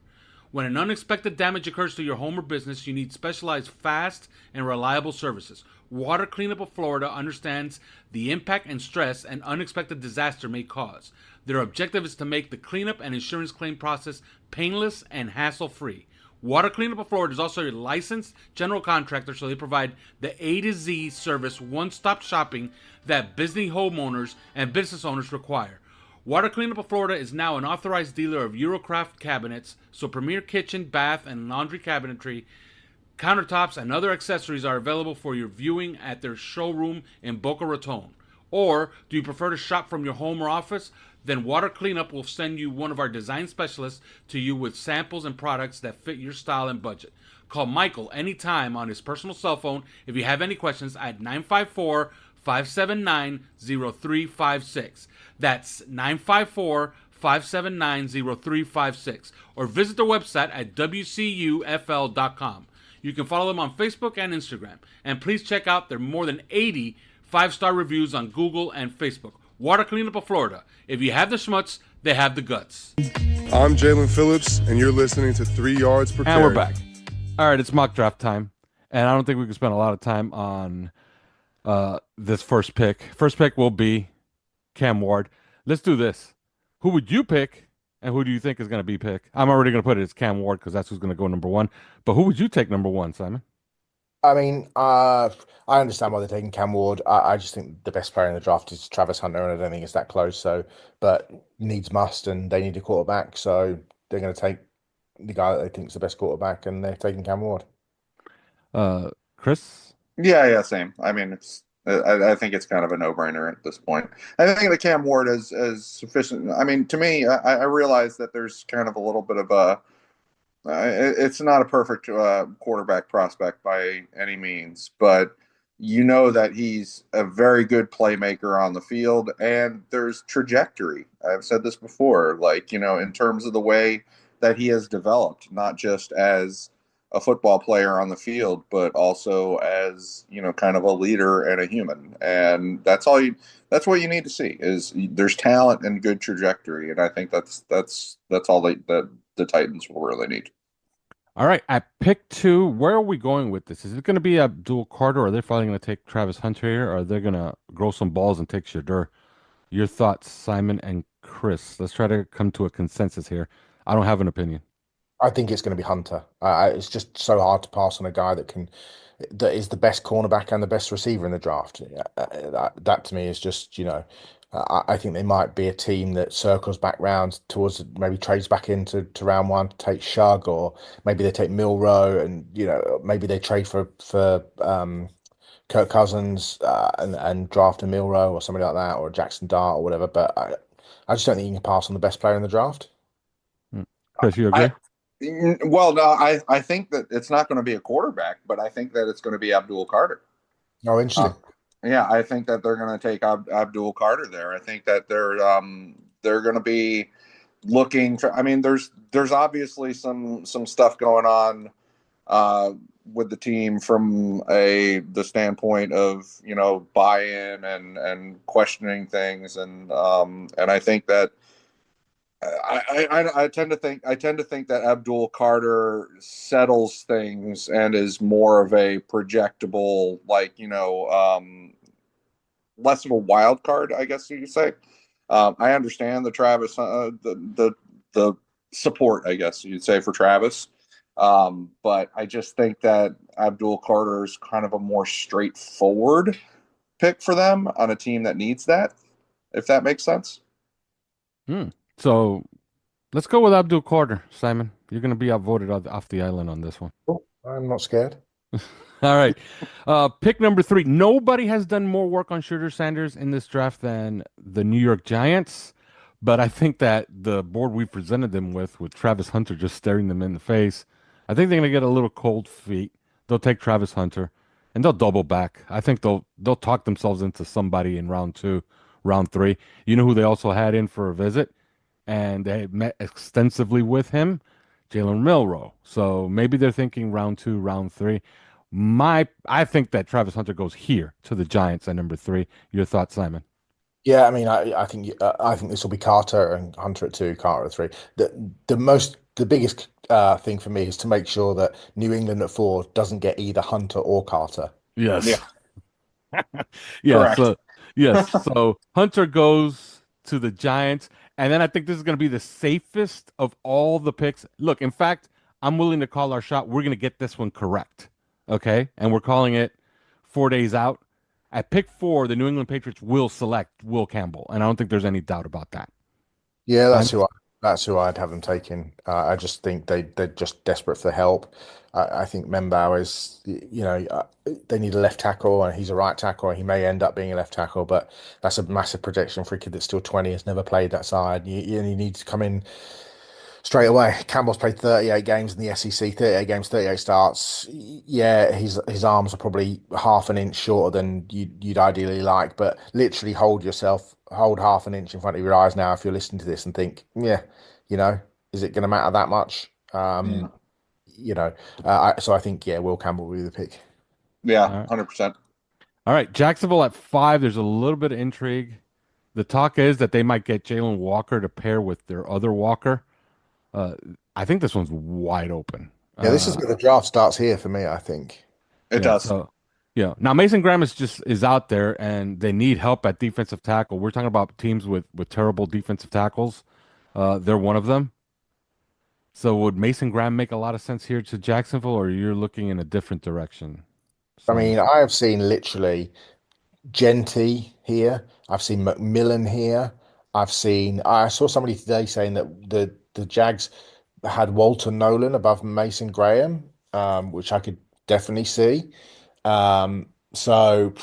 When an unexpected damage occurs to your home or business, you need specialized, fast, and reliable services. Water Cleanup of Florida understands the impact and stress an unexpected disaster may cause. Their objective is to make the cleanup and insurance claim process painless and hassle-free. Water Cleanup of Florida is also a licensed general contractor, so they provide the A to Z service, one-stop shopping that busy homeowners and business owners require. Water Cleanup of Florida is now an authorized dealer of Eurocraft cabinets, so premier kitchen, bath, and laundry cabinetry, countertops, and other accessories are available for your viewing at their showroom in Boca Raton. Or do you prefer to shop from your home or office? Then Water Cleanup will send you one of our design specialists to you with samples and products that fit your style and budget. Call Michael anytime on his personal cell phone if you have any questions at 954-579-0356. That's 954-579-0356. Or visit their website at wcufl.com. You can follow them on Facebook and Instagram. And please check out their more than 80 5-star reviews on Google and Facebook. Water Cleanup of Florida. If you have the schmutz, they have the guts. I'm Jalen Phillips, and you're listening to 3 Yards Per Carry. And we're back. All right, it's mock draft time. And I don't think we can spend a lot of time on this first pick. First pick will be Cam Ward. Let's do this. Who would you pick, and who do you think is going to be picked? I'm already going to put it as Cam Ward because that's who's going to go number 1. But who would you take number 1, Simon? I mean, I understand why they're taking Cam Ward. I just think the best player in the draft is Travis Hunter, and I don't think it's that close. So, but needs must, and they need a quarterback, so they're going to take the guy that they think is the best quarterback, and they're taking Cam Ward. Chris? Yeah, same. I mean, I think it's kind of a no-brainer at this point. I think the Cam Ward is sufficient. I mean, to me, I realize that there's kind of a little bit of a it's not a perfect quarterback prospect by any means, but you know that he's a very good playmaker on the field, and there's trajectory. I've said this before, like, in terms of the way that he has developed, not just as a football player on the field, but also as, kind of a leader and a human. And that's what you need to see is there's talent and good trajectory. And I think that's all that the Titans will really need. All right, at pick 2, where are we going with this? Is it going to be Abdul Carter, or are they finally going to take Travis Hunter here, or are they going to grow some balls and take Shadur? Your thoughts, Simon and Chris. Let's try to come to a consensus here. I don't have an opinion. I think it's going to be Hunter. It's just so hard to pass on a guy that is the best cornerback and the best receiver in the draft. That to me is just, I think they might be a team that circles back round towards, maybe trades back into round one to take Shug, or maybe they take Milrow, and maybe they trade for Kirk Cousins and draft a Milrow or somebody like that, or Jackson Dart or whatever. But I just don't think you can pass on the best player in the draft. Chris, you agree? Well, no, I think that it's not going to be a quarterback, but I think that it's going to be Abdul Carter. Oh, interesting. Yeah, I think that they're going to take Abdul Carter there. I think that they're going to be looking for. I mean, there's obviously some stuff going on with the team from the standpoint of buy-in and questioning things, and I think that. I tend to think that Abdul Carter settles things and is more of a projectable, less of a wild card, I guess you could say. I understand the Travis, the support, I guess you'd say, for Travis, but I just think that Abdul Carter is kind of a more straightforward pick for them on a team that needs that, if that makes sense. So let's go with Abdul Carter, Simon. You're going to be outvoted off the island on this one. Oh, I'm not scared. All right. Pick number 3. Nobody has done more work on Shooter Sanders in this draft than the New York Giants. But I think that the board we presented them with Travis Hunter just staring them in the face, I think they're going to get a little cold feet. They'll take Travis Hunter and they'll double back. I think they'll talk themselves into somebody in round 2, round 3. You know who they also had in for a visit? And they met extensively with him, Jalen Milrow. So maybe they're thinking round 2, round 3. I think that Travis Hunter goes here to the Giants at number 3. Your thoughts, Simon? Yeah, I mean, I think this will be Carter and Hunter at 2, Carter at 3. The biggest thing for me is to make sure that New England at 4 doesn't get either Hunter or Carter. Yes. Yeah. Yeah. Correct. So yes. So Hunter goes to the Giants, and then I think this is going to be the safest of all the picks. Look, in fact, I'm willing to call our shot. We're going to get this one correct. Okay, and we're calling it 4 days out. At pick 4, the New England Patriots will select Will Campbell, and I don't think there's any doubt about that. Yeah, that's who I'd have them taking. I just think they're just desperate for help. I think Membauer is, they need a left tackle, and he's a right tackle, and he may end up being a left tackle, but that's a massive projection for a kid that's still 20, has never played that side. You need to come in straight away. Campbell's played 38 games in the SEC, 38 games, 38 starts. Yeah, his arms are probably half an inch shorter than you'd ideally like, but literally hold half an inch in front of your eyes now if you're listening to this and think, yeah, is it going to matter that much? So I think, yeah, Will Campbell will be the pick. Yeah, 100%. All right, Jacksonville at 5. There's a little bit of intrigue. The talk is that they might get Jalen Walker to pair with their other Walker. I think this one's wide open. Yeah, this is where the draft starts here for me, I think. It does. So, now Mason Graham is out there, and they need help at defensive tackle. We're talking about teams with terrible defensive tackles. They're one of them. So would Mason Graham make a lot of sense here to Jacksonville, or you're looking in a different direction? I mean, I have seen literally Genty here. I've seen McMillan here. I saw somebody today saying that the Jags had Walter Nolan above Mason Graham, which I could definitely see. So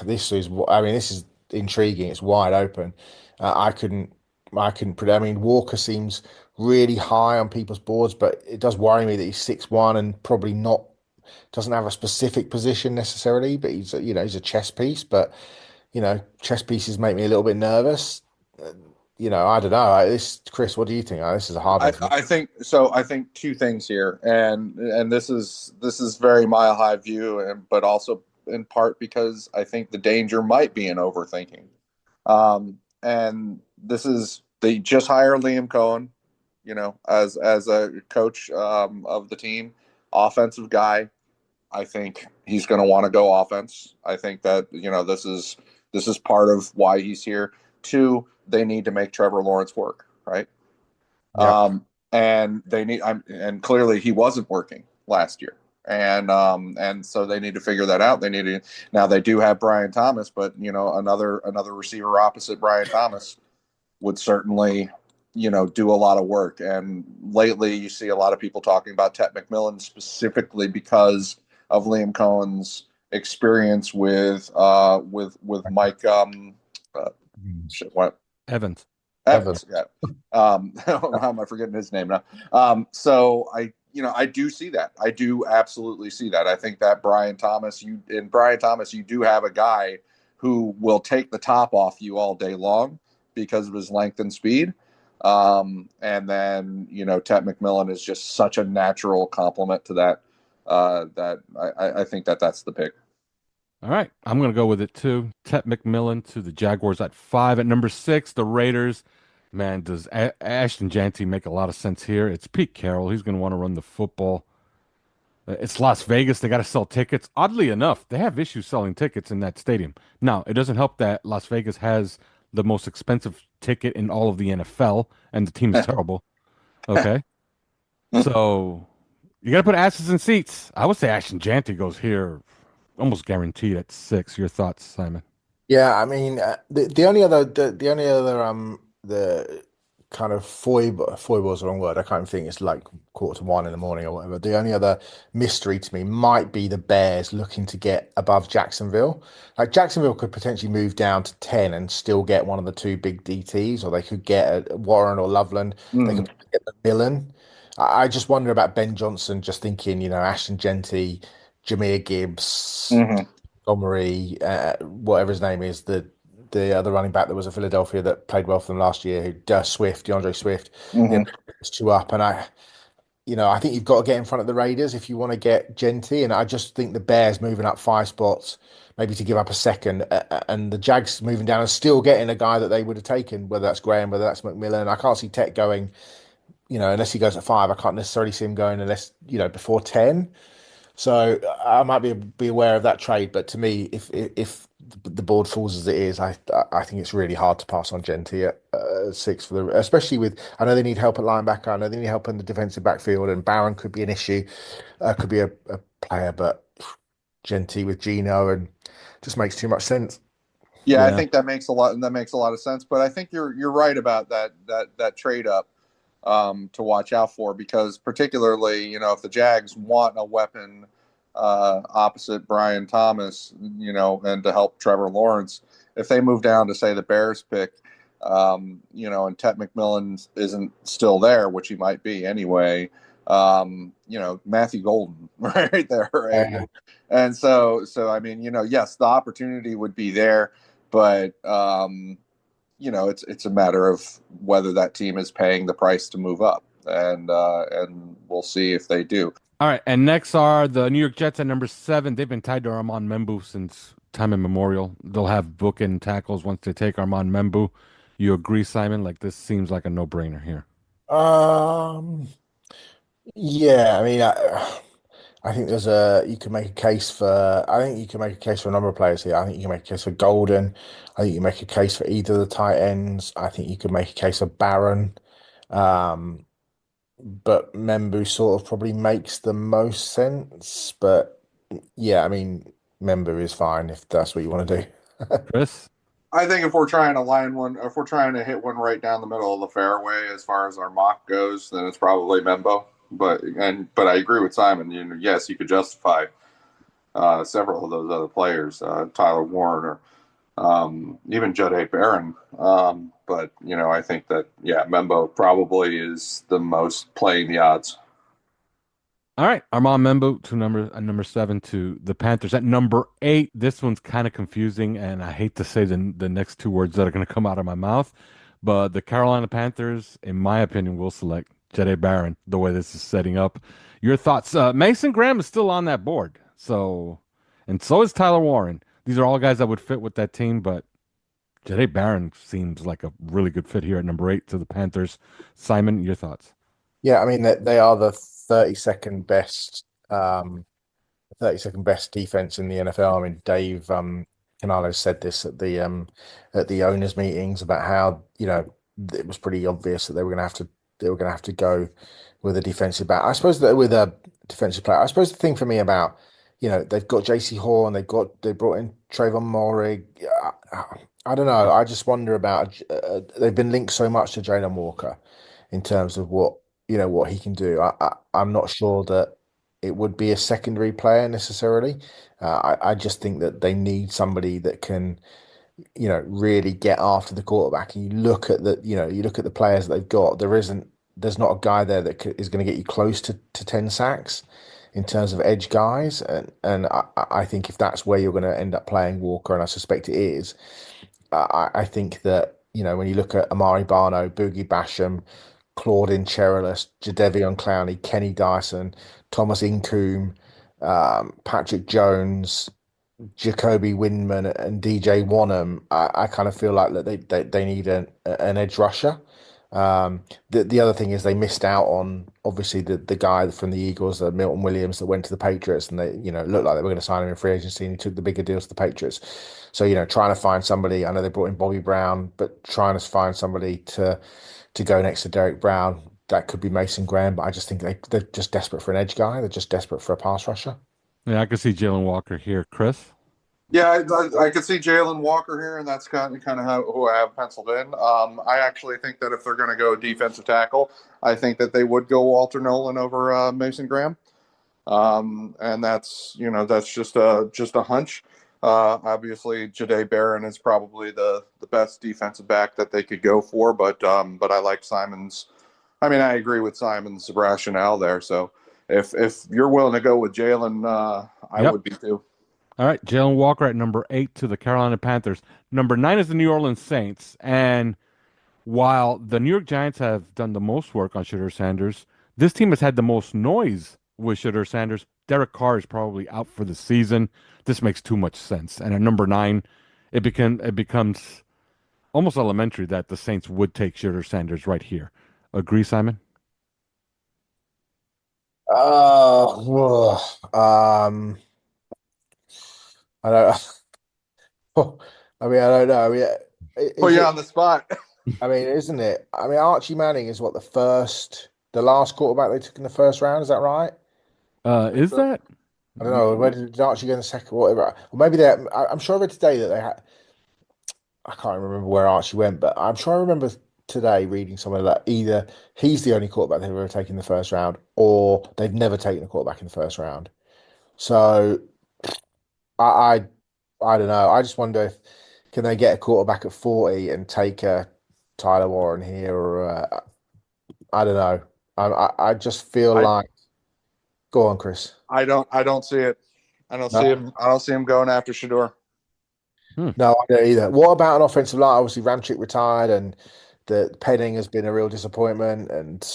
this is, I mean, this is intriguing. It's wide open. I couldn't predict. I mean, Walker seems really high on people's boards, but it does worry me that he's 6'1" and probably not doesn't have a specific position necessarily. But he's a chess piece. But chess pieces make me a little bit nervous. I don't know. Chris, what do you think? This is a hard one for me. I think so. I think two things here, and this is very mile high view, but also in part because I think the danger might be in overthinking. And this is they just hired Liam Cohen, as a coach of the team, offensive guy. I think he's going to want to go offense. I think that this is part of why he's here. Two, they need to make Trevor Lawrence work, right? Yeah. And they need, and clearly he wasn't working last year, and so they need to figure that out. Now they do have Brian Thomas, but another receiver opposite Brian Thomas would certainly do a lot of work. And lately, you see a lot of people talking about Tet McMillan specifically because of Liam Cohen's experience with Mike. What? Evans. Evans. Yeah. How am I forgetting his name now? So I do see that. I do absolutely see that. I think that Brian Thomas, you do have a guy who will take the top off you all day long because of his length and speed. And then, Tet McMillan is just such a natural complement to that, that I think that's the pick. All right, I'm going to go with it too. Tet McMillan to the Jaguars at 5. At number 6, the Raiders. Man, does Ashton Jeanty make a lot of sense here? It's Pete Carroll. He's going to want to run the football. It's Las Vegas. They got to sell tickets. Oddly enough, they have issues selling tickets in that stadium. Now, it doesn't help that Las Vegas has the most expensive ticket in all of the NFL, and the team is terrible. Okay? So, you got to put asses in seats. I would say Ashton Jeanty goes here almost guaranteed at 6. Your thoughts, Simon? Yeah, I mean, the kind of foible is the wrong word. I can't think it's like 1:45 in the morning or whatever. The only other mystery to me might be the Bears looking to get above Jacksonville. Like Jacksonville could potentially move down to 10 and still get one of the two big DTs, or they could get a Warren or Loveland. They could get the Millen. I just wonder about Ben Johnson, just thinking, Ashton Jeanty, Jahmyr Gibbs, Montgomery, whatever his name is, the other running back that was at Philadelphia that played well for them last year, DeAndre Swift, it's two up. And I think you've got to get in front of the Raiders if you want to get Jeanty. And I just think the Bears moving up 5 spots, maybe to give up a second, and the Jags moving down and still getting a guy that they would have taken, whether that's Graham, whether that's McMillan. I can't see Tech going, unless he goes at 5. I can't necessarily see him going unless, before 10. So I might be aware of that trade, but to me, if the board falls as it is, I think it's really hard to pass on Jeanty at 6 especially with, I know they need help at linebacker, I know they need help in the defensive backfield, and Barron could be an issue, could be a player, but Jeanty with Geno and just makes too much sense. Yeah, I think that makes a lot of sense. But I think you're right about that trade up to watch out for, because particularly, if the Jags want a weapon opposite Brian Thomas, and to help Trevor Lawrence, if they move down to, say, the Bears pick, and Tet McMillan isn't still there, which he might be anyway, Matthew Golden right there, right? Yeah. And so I mean, yes, the opportunity would be there, but it's a matter of whether that team is paying the price to move up, and we'll see if they do. All right, and next are the New York Jets at number 7. They've been tied to Armand Membu since time immemorial. They'll have bookend tackles once they take Armand Membu. You agree, Simon? Like, this seems like a no-brainer here. Yeah, I mean, I think you can make a case for, I think you can make a case for a number of players here. I think you can make a case for Golden. I think you can make a case for either of the tight ends. I think you could make a case for Barron. But Membu sort of probably makes the most sense. But yeah, I mean, Membu is fine if that's what you want to do. Chris? I think if we're trying to line one, if we're trying to hit one right down the middle of the fairway as far as our mock goes, then it's probably Membo. But I agree with Simon. Yes, you could justify several of those other players, Tyler Warren or even Jade Barron. But I think that Membo probably is the most playing the odds. All right, Armand Membo to number 7 to the Panthers. At number 8, this one's kind of confusing, and I hate to say the next two words that are going to come out of my mouth, but the Carolina Panthers, in my opinion, will select Jade Barron the way this is setting up. Your thoughts? Mason Graham is still on that board, and so is Tyler Warren. These are all guys that would fit with that team, but Jade Barron seems like a really good fit here at number 8 to the Panthers. Simon, your thoughts? Yeah, I mean they are the 32nd best 32nd best defense in the NFL. I mean, Dave Canales said this at the owners' meetings about how it was pretty obvious that they were going to have to go with a defensive back. I suppose that with a defensive player, I suppose the thing for me about they've got JC Horn, they brought in Trayvon Morig. I don't know. I just wonder about they've been linked so much to Jalen Walker in terms of what he can do. I'm not sure that it would be a secondary player necessarily. I just think that they need somebody that can, really get after the quarterback. And you look at the players that they've got. There's not a guy there that is going to get you close to 10 sacks in terms of edge guys. And I think if that's where you're going to end up playing Walker, and I suspect it is, I think that, when you look at Amari Barno, Boogie Basham, Claudine Cherilus, Jadeveon Clowney, Kenny Dyson, Thomas Incoom, Patrick Jones, Jacoby Windman, and DJ Wanham, I kind of feel like that they need an edge rusher. The other thing is they missed out on obviously the guy from the Eagles, Milton Williams, that went to the Patriots, and they looked like they were going to sign him in free agency, and he took the bigger deals to the Patriots. So trying to find somebody. I know they brought in Bobby Brown, but trying to find somebody to go next to Derek Brown, that could be Mason Graham. But I just think they're just desperate for an edge guy. They're just desperate for a pass rusher. Yeah, I can see Jalen Walker here. Chris? Yeah, I could see Jalen Walker here, and that's kind of who I have penciled in. I actually think that if they're going to go defensive tackle, I think that they would go Walter Nolan over Mason Graham, and that's just a hunch. Obviously, Jade Barron is probably the best defensive back that they could go for, but I like Simon's. I mean, I agree with Simon's rationale there. So if you're willing to go with Jalen, I would be too. All right, Jalen Walker at number 8 to the Carolina Panthers. Number 9 is the New Orleans Saints. And while the New York Giants have done the most work on Shedeur Sanders, this team has had the most noise with Shedeur Sanders. Derek Carr is probably out for the season. This makes too much sense. And at number 9, it becomes almost elementary that the Saints would take Shedeur Sanders right here. Agree, Simon? Well, I don't. I mean, I don't know. I mean, Put you on the spot. I mean, isn't it? I mean, Archie Manning is what the last quarterback they took in the first round. Is that right? Is that? I don't know. Where did Archie go in the second? Whatever. Or maybe I'm sure I read today that they had. I can't remember where Archie went, but I'm sure I remember today reading somewhere that either he's the only quarterback they've ever taken in the first round, or they've never taken a quarterback in the first round. So I I don't know. I just wonder if can they get a quarterback at 40 and take a Tyler Warren here, or I don't know. I just feel like. Go on, Chris. I don't see it. I don't see him. I don't see him going after Shedeur. No, I don't either. What about an offensive line? Obviously, Ramchick retired, and the Penning has been a real disappointment. And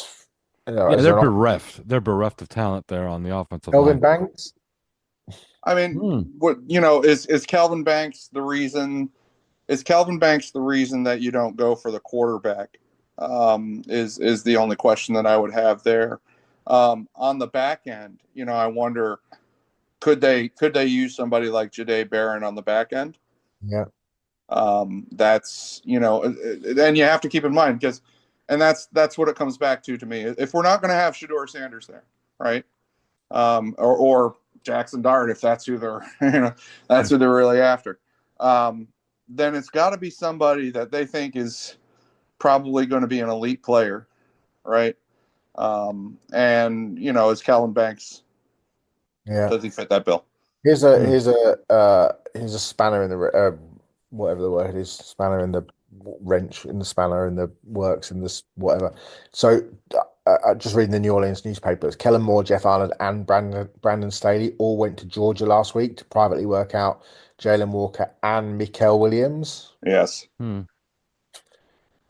they're bereft. They're bereft of talent there on the offensive Kelvin line. Banks. I mean, what is Kelvin Banks the reason? Is Kelvin Banks the reason that you don't go for the quarterback? Is the only question that I would have there. On the back end, I wonder could they use somebody like Jade Barron on the back end? Yeah. That's and you have to keep in mind that's what it comes back to me. If we're not going to have Shedeur Sanders there, right? Or Jackson Dart, if that's who they're who they're really after. then it's got to be somebody that they think is probably going to be an elite player, right? And is Kellen Banks, Yeah. does he fit that bill? Here's a Hmm. here's a here's a spanner in the whatever the word is, spanner in the wrench in the spanner in the works in this whatever. So just reading the New Orleans newspapers, Kellen Moore, Jeff Ireland, and Brandon Staley all went to Georgia last week to privately work out Jalen Walker and Mikael Williams. Yes. Hmm.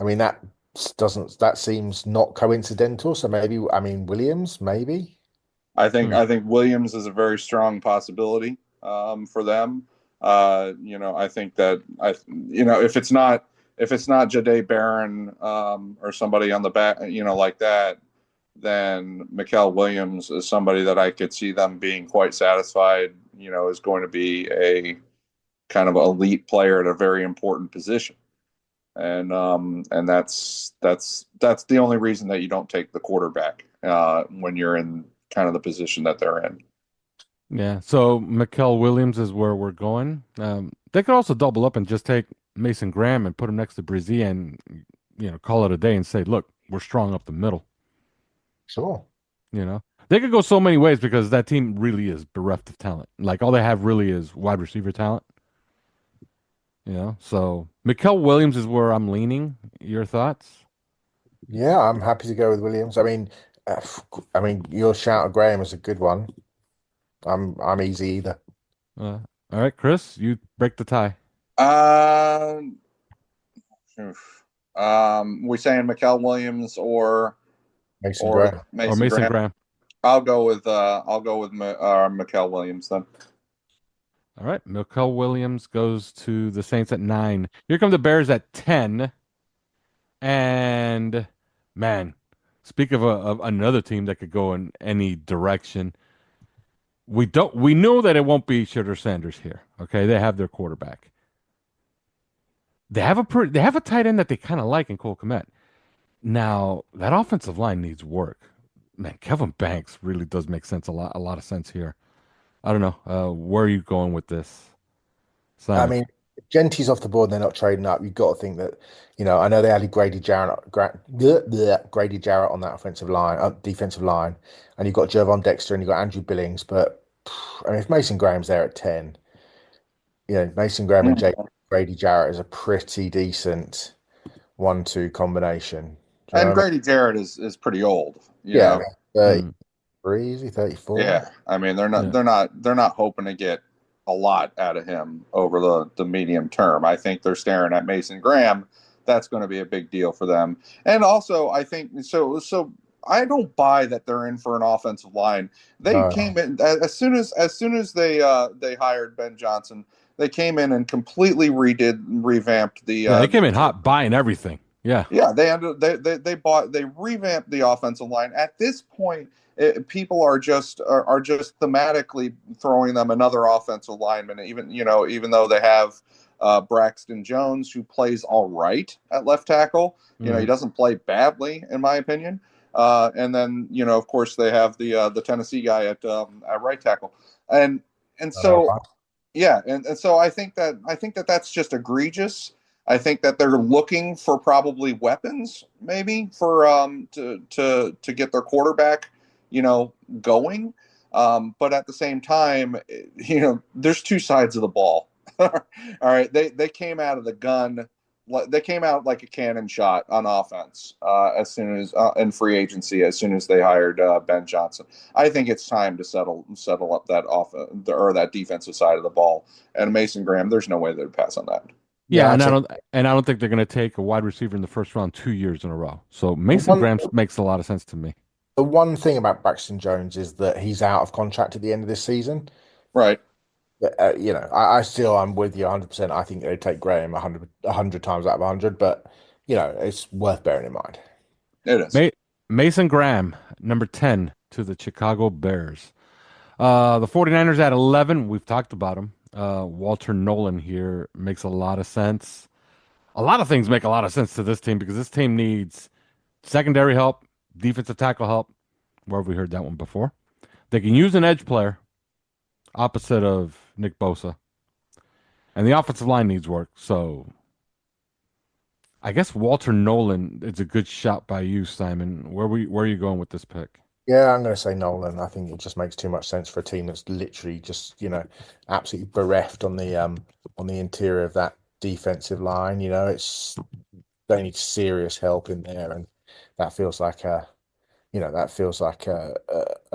I mean that seems not coincidental. So maybe Williams maybe. I think Williams is a very strong possibility for them. I think that if it's not Jahdae Barron or somebody on the back, like that, then Mikael Williams is somebody that I could see them being quite satisfied. Is going to be a kind of elite player at a very important position, and that's the only reason that you don't take the quarterback when you're in kind of the position that they're in. Yeah. So Mikael Williams is where we're going. They could also double up and just take Mason Graham and put him next to Brizzy and call it a day and say, look, we're strong up the middle. Sure. They could go so many ways because that team really is bereft of talent. Like all they have really is wide receiver talent. So Mikael Williams is where I'm leaning. Your thoughts? Yeah, I'm happy to go with Williams. Your shout of Graham is a good one. I'm easy either. All right, Chris, you break the tie. Um, we saying Mikael Williams or Mason Graham. Or Mason Mason Graham? Graham. I'll go with Mikael Williams then. All right, Mikael Williams goes to the Saints at 9. Here come the Bears at 10. And man, speak of another team that could go in any direction. We know that it won't be Shedeur Sanders here. Okay, they have their quarterback. They have a tight end that they kind of like in Cole Kmet. Now that offensive line needs work. Man, Kevin Banks really does make sense a lot of sense here. I don't know. Where are you going with this, I Simon? mean, if Gentry's off the board and they're not trading up, you've got to think that, I know they added Grady Jarrett on that offensive line, defensive line, and you've got Jervon Dexter and you've got Andrew Billings, but if Mason Graham's there at 10, Mason Graham and Grady Jarrett is a pretty decent 1-2 combination. Do you know And what I mean? Grady Jarrett is pretty old. Yeah, 33, Mm, is he 34? Yeah, I mean they're not yeah. they're not they're not hoping to get a lot out of him over the medium term. I think they're staring at Mason Graham. That's going to be a big deal for them. And also, I think so. I don't buy that they're in for an offensive line. They No. came in as soon as they hired Ben Johnson. They came in and completely revamped the Yeah, they came in the hot buying everything. Yeah. yeah, they revamped the offensive line. At this point, people are just thematically throwing them another offensive lineman. Even though they have Braxton Jones, who plays all right at left tackle. He doesn't play badly in my opinion. And then of course they have the Tennessee guy at right tackle, and so yeah, and so I think that that's just egregious. I think that they're looking for probably weapons, maybe for to get their quarterback, going. But at the same time, there's two sides of the ball. All right, they came out of the gun. They came out like a cannon shot on offense as soon as in free agency, as soon as they hired Ben Johnson. I think it's time to settle up that that defensive side of the ball. And Mason Graham, there's no way they'd pass on that. Yeah, Yeah, and I'd say I don't think they're going to take a wide receiver in the first round 2 years in a row. So the Mason one Graham makes a lot of sense to me. the one thing about Braxton Jones is that he's out of contract at the end of this season. Right. But, I'm with you 100%. I think they take Graham 100 times out of 100, but it's worth bearing in mind. It is. Mason Graham, number 10 to the Chicago Bears. The 49ers at 11, we've talked about him. Walter Nolan here makes a lot of sense. A lot of things make a lot of sense to this team because this team needs secondary help, defensive tackle help. Where have we heard that one before? They can use an edge player opposite of Nick Bosa. and the offensive line needs work. So I guess Walter Nolan is a good shot by you, Simon. Where are you going with this pick? Yeah, I'm going to say Nolan. I think it just makes too much sense for a team that's literally just, absolutely bereft on the interior of that defensive line. They need serious help in there, and that feels like a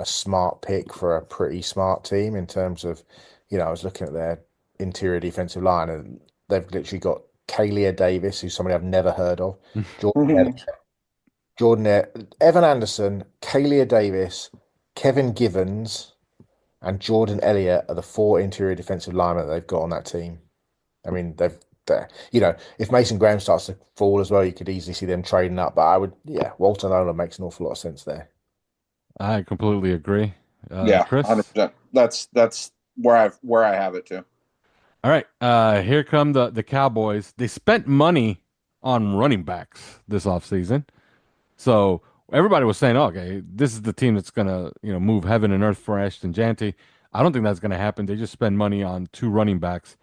smart pick for a pretty smart team in terms of, I was looking at their interior defensive line, and they've literally got Kalia Davis, who's somebody I've never heard of, Jordan Evan Anderson, Kalia Davis, Kevin Givens, and Jordan Elliott are the four interior defensive linemen that they've got on that team. I mean, if Mason Graham starts to fall as well, you could easily see them trading up. But Walter Nolan makes an awful lot of sense there. I completely agree. Yeah, Chris? 100%. That's where I have it too. All right. Here come the Cowboys. They spent money on running backs this offseason. So everybody was saying, okay, this is the team that's gonna, move heaven and earth for Ashton Janty. I don't think that's gonna happen. They just spend money on two running backs,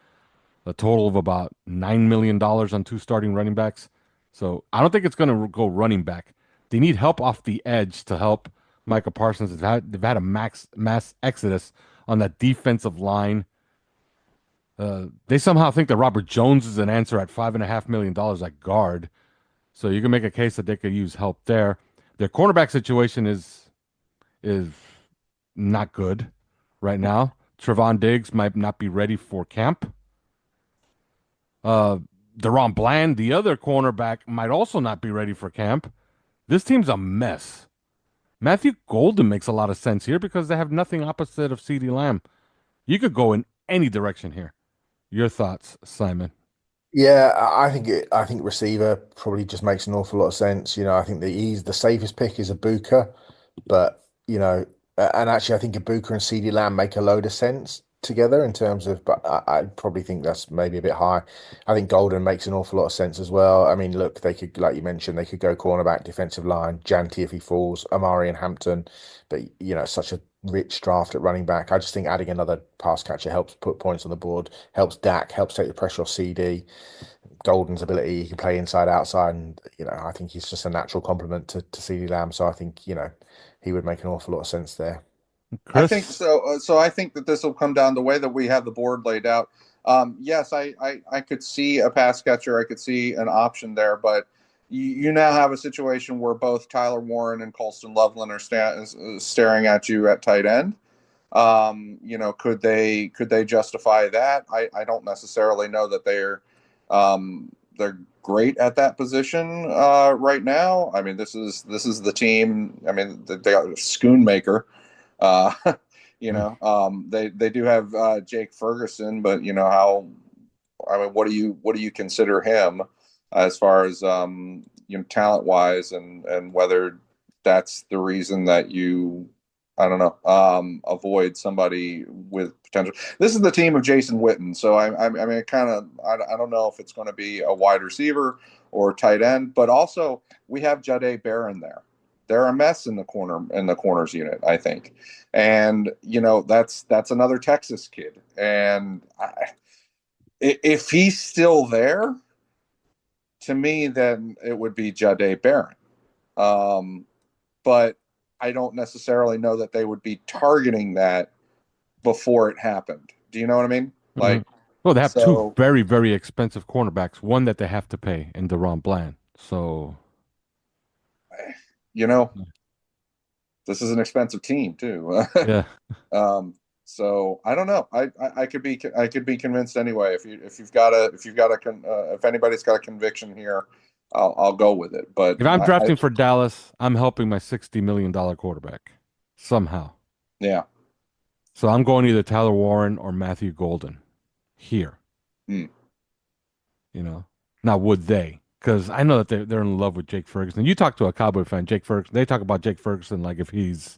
a total of about $9 million on two starting running backs. So I don't think it's gonna go running back. They need help off the edge to help Micah Parsons. They've had a mass exodus on that defensive line. They somehow think that Robert Jones is an answer at $5.5 million at guard. So you can make a case that they could use help there. Their cornerback situation is not good right now. Trevon Diggs might not be ready for camp. Deron Bland, the other cornerback, might also not be ready for camp. This team's a mess. Matthew Golden makes a lot of sense here because they have nothing opposite of CeeDee Lamb. You could go in any direction here. Your thoughts, Simon? Yeah, I think receiver probably just makes an awful lot of sense. I think the safest pick is Ibuka, but and actually I think Ibuka and CeeDee Lamb make a load of sense together in terms of, but I probably think that's maybe a bit high. I think Golden makes an awful lot of sense as well. I mean, look, they could, like you mentioned, they could go cornerback, defensive line, Janty if he falls, Amari and Hampton, but such a rich draft at running back. I just think adding another pass catcher helps put points on the board, helps Dak, helps take the pressure off CD. Golden's ability, he can play inside, outside, and I think he's just a natural complement to CeeDee Lamb. So I think he would make an awful lot of sense there. I think Chris? so. So I think that this will come down the way that we have the board laid out. Yes, I could see a pass catcher. I could see an option there, but you now have a situation where both Tyler Warren and Colston Loveland are staring at you at tight end. Could they justify that? I don't necessarily know that they're great at that position right now. I mean, this is the team. I mean, they got Schoonmaker. Uh, they do have Jake Ferguson, but what do you consider him as far as talent wise, and whether that's the reason that you, I don't know, avoid somebody with potential. This is the team of Jason Witten, so I mean, I don't know if it's going to be a wide receiver or tight end, but also we have Jahdae Barron there. They're a mess in the corners unit, I think, and that's another Texas kid, and if he's still there, to me, then it would be Jahdae Barron, but I don't necessarily know that they would be targeting that before it happened. Do you know what I mean? Like, well, they have two very, very expensive cornerbacks. One that they have to pay, and Deron Bland. So, this is an expensive team too. yeah. So I don't know. I could be convinced anyway. If anybody's got a conviction here, I'll go with it. But if I'm drafting for Dallas, I'm helping my $60 million quarterback somehow. Yeah. So I'm going either Tyler Warren or Matthew Golden here. Now would they? Because I know that they're in love with Jake Ferguson. You talk to a Cowboy fan, Jake Ferguson. They talk about Jake Ferguson like if he's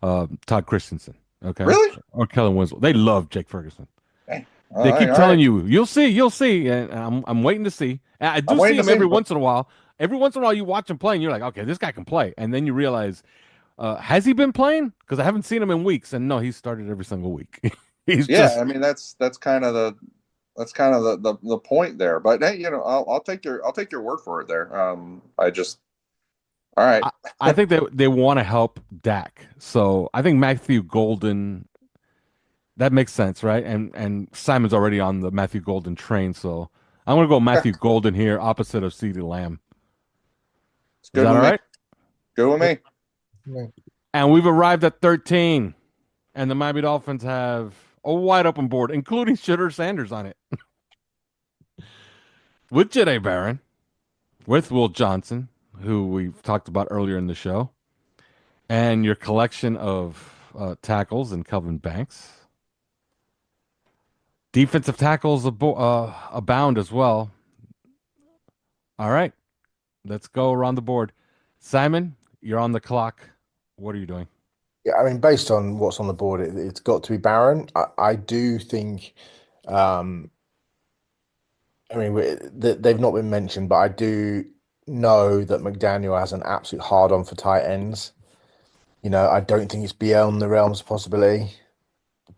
Todd Christensen, okay? Really? Or Kellen Winslow. They love Jake Ferguson. Hey. They keep telling you, you'll see, and I'm waiting to see. And I do see him every once in a while. Every once in a while, you watch him play, and you're like, okay, this guy can play. And then you realize, has he been playing? Because I haven't seen him in weeks. And no, he's started every single week. I mean, that's kind of that's kind of the point there. But hey, I'll take your word for it there. I just all right. I think they want to help Dak. So I think Matthew Golden, that makes sense, right? And Simon's already on the Matthew Golden train, so I'm gonna go Matthew Golden here, opposite of CeeDee Lamb. It's Is good that with all me. right? Good with me. And we've arrived at 13, and the Miami Dolphins have a wide open board, including Shitter Sanders on it, with Jahdae Barron, with Will Johnson, who we've talked about earlier in the show, and your collection of tackles and Kelvin Banks. Defensive tackles abound as well. All right, let's go around the board. Simon, you're on the clock. What are you doing? Yeah, I mean, based on what's on the board, it's got to be Barron. I do think, um, I mean, they've not been mentioned, but I do know that McDaniel has an absolute hard on for tight ends. I don't think it's beyond the realms of possibility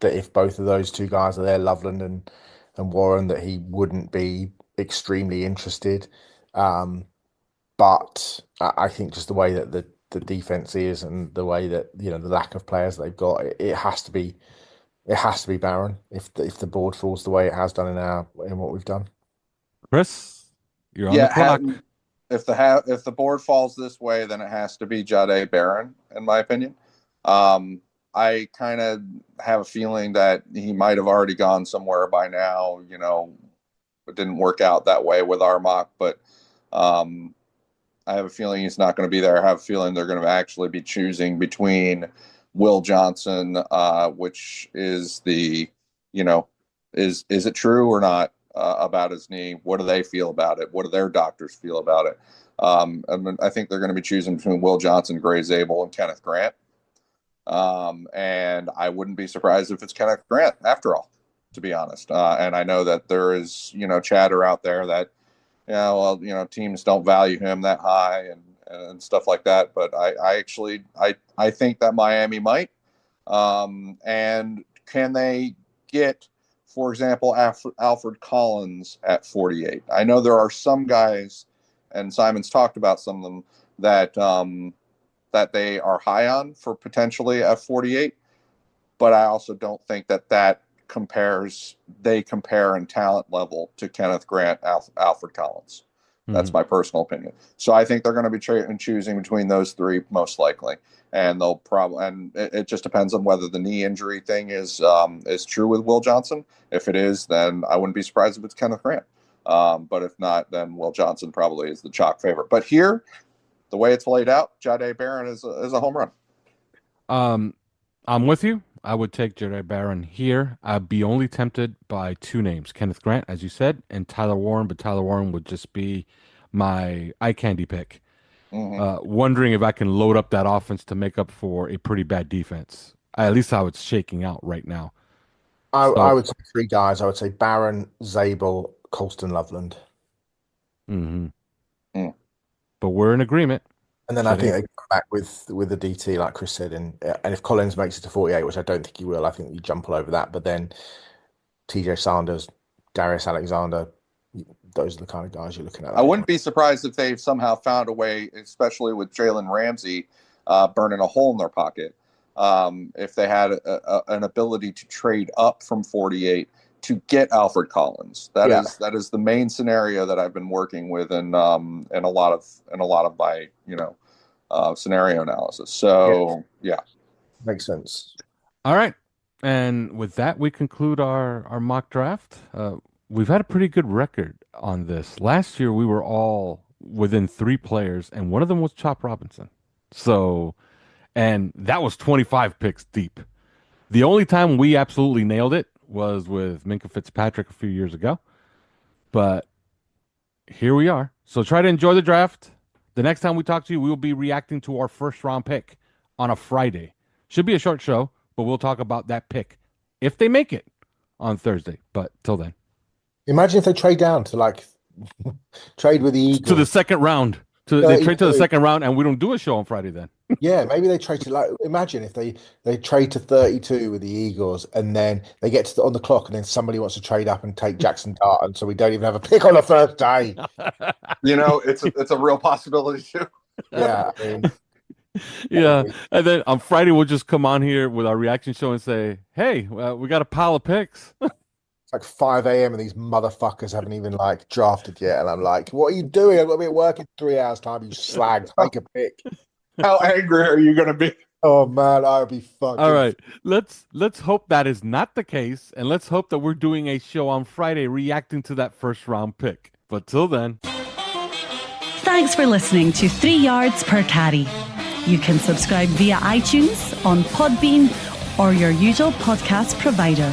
that if both of those two guys are there, Loveland and Warren, that he wouldn't be extremely interested. Um, but I think just the way that the defense is and the way that the lack of players they've got, it has to be Barron if the board falls the way it has done in what we've done. Chris, you're on the Yeah, clock. if the board falls this way, then it has to be Jahdae Barron, in my opinion. I kind of have a feeling that he might have already gone somewhere by now. It didn't work out that way with our mock, but I have a feeling he's not going to be there. I have a feeling they're going to actually be choosing between Will Johnson, which is is it true or not about his knee? What do they feel about it? What do their doctors feel about it? I think they're going to be choosing between Will Johnson, Gray Zabel, and Kenneth Grant. And I wouldn't be surprised if it's Kenneth Grant after all, to be honest. And I know that there is, chatter out there that, teams don't value him that high and stuff like that. But I actually think that Miami might. And can they get, for example, Alfred Collins at 48? I know there are some guys, and Simon's talked about some of them that they are high on for potentially at 48, but I also don't think that they compare in talent level to Kenneth Grant, Alfred Collins. That's my personal opinion. So I think they're going to be choosing between those three most likely, and they'll and it just depends on whether the knee injury thing is true with Will Johnson. If it is, then I wouldn't be surprised if it's Kenneth Grant. But if not, then Will Johnson probably is the chalk favorite. But here, the way it's laid out, Jahdae Barron is a home run. I'm with you. I would take Jahdae Barron here. I'd be only tempted by two names, Kenneth Grant, as you said, and Tyler Warren, but Tyler Warren would just be my eye candy pick. Wondering if I can load up that offense to make up for a pretty bad defense. At least how it's shaking out right now. I would say three guys. I would say Barron, Zabel, Colston, Loveland. But we're in agreement. And then I think they come back with the DT, like Chris said, and if Collins makes it to 48, which I don't think he will, I think you jump all over that. But then TJ Sanders, Darius Alexander, those are the kind of guys you're looking at. I wouldn't be surprised if they've somehow found a way, especially with Jalen Ramsey burning a hole in their pocket, if they had an ability to trade up from 48 to get Alfred Collins. That is the main scenario that I've been working with in a lot of my scenario analysis. So yeah, makes sense. All right, and with that we conclude our mock draft. We've had a pretty good record on this. Last year we were all within 3 players, and one of them was Chop Robinson. And that was 25 picks deep. The only time we absolutely nailed it was with Minkah Fitzpatrick a few years ago. But here we are. So try to enjoy the draft. The next time we talk to you, we will be reacting to our first round pick on a Friday. Should be a short show, but we'll talk about that pick if they make it on Thursday. But till then. Imagine if they trade down to trade with the Eagles. To the second round. They trade to the 32. second round, and we don't do a show on Friday then. Yeah, maybe they trade to like. Imagine if they trade to 32 with the Eagles, and then they get on the clock, and then somebody wants to trade up and take Jackson Dart, and so we don't even have a pick on the first day. It's a real possibility too. Yeah, I mean, Yeah, and then on Friday we'll just come on here with our reaction show and say, "Hey, we got a pile of picks." it's like 5 a.m. and these motherfuckers haven't even like drafted yet, and I'm like, "What are you doing? I've got to be at work in 3 hours time. You slags, make a pick." How angry are you going to be? Oh man, I would be fucked. All right, let's hope that is not the case, and let's hope that we're doing a show on Friday reacting to that first round pick. But till then, Thanks for listening to 3 Yards Per Carry. You can subscribe via iTunes, on Podbean, or your usual podcast provider.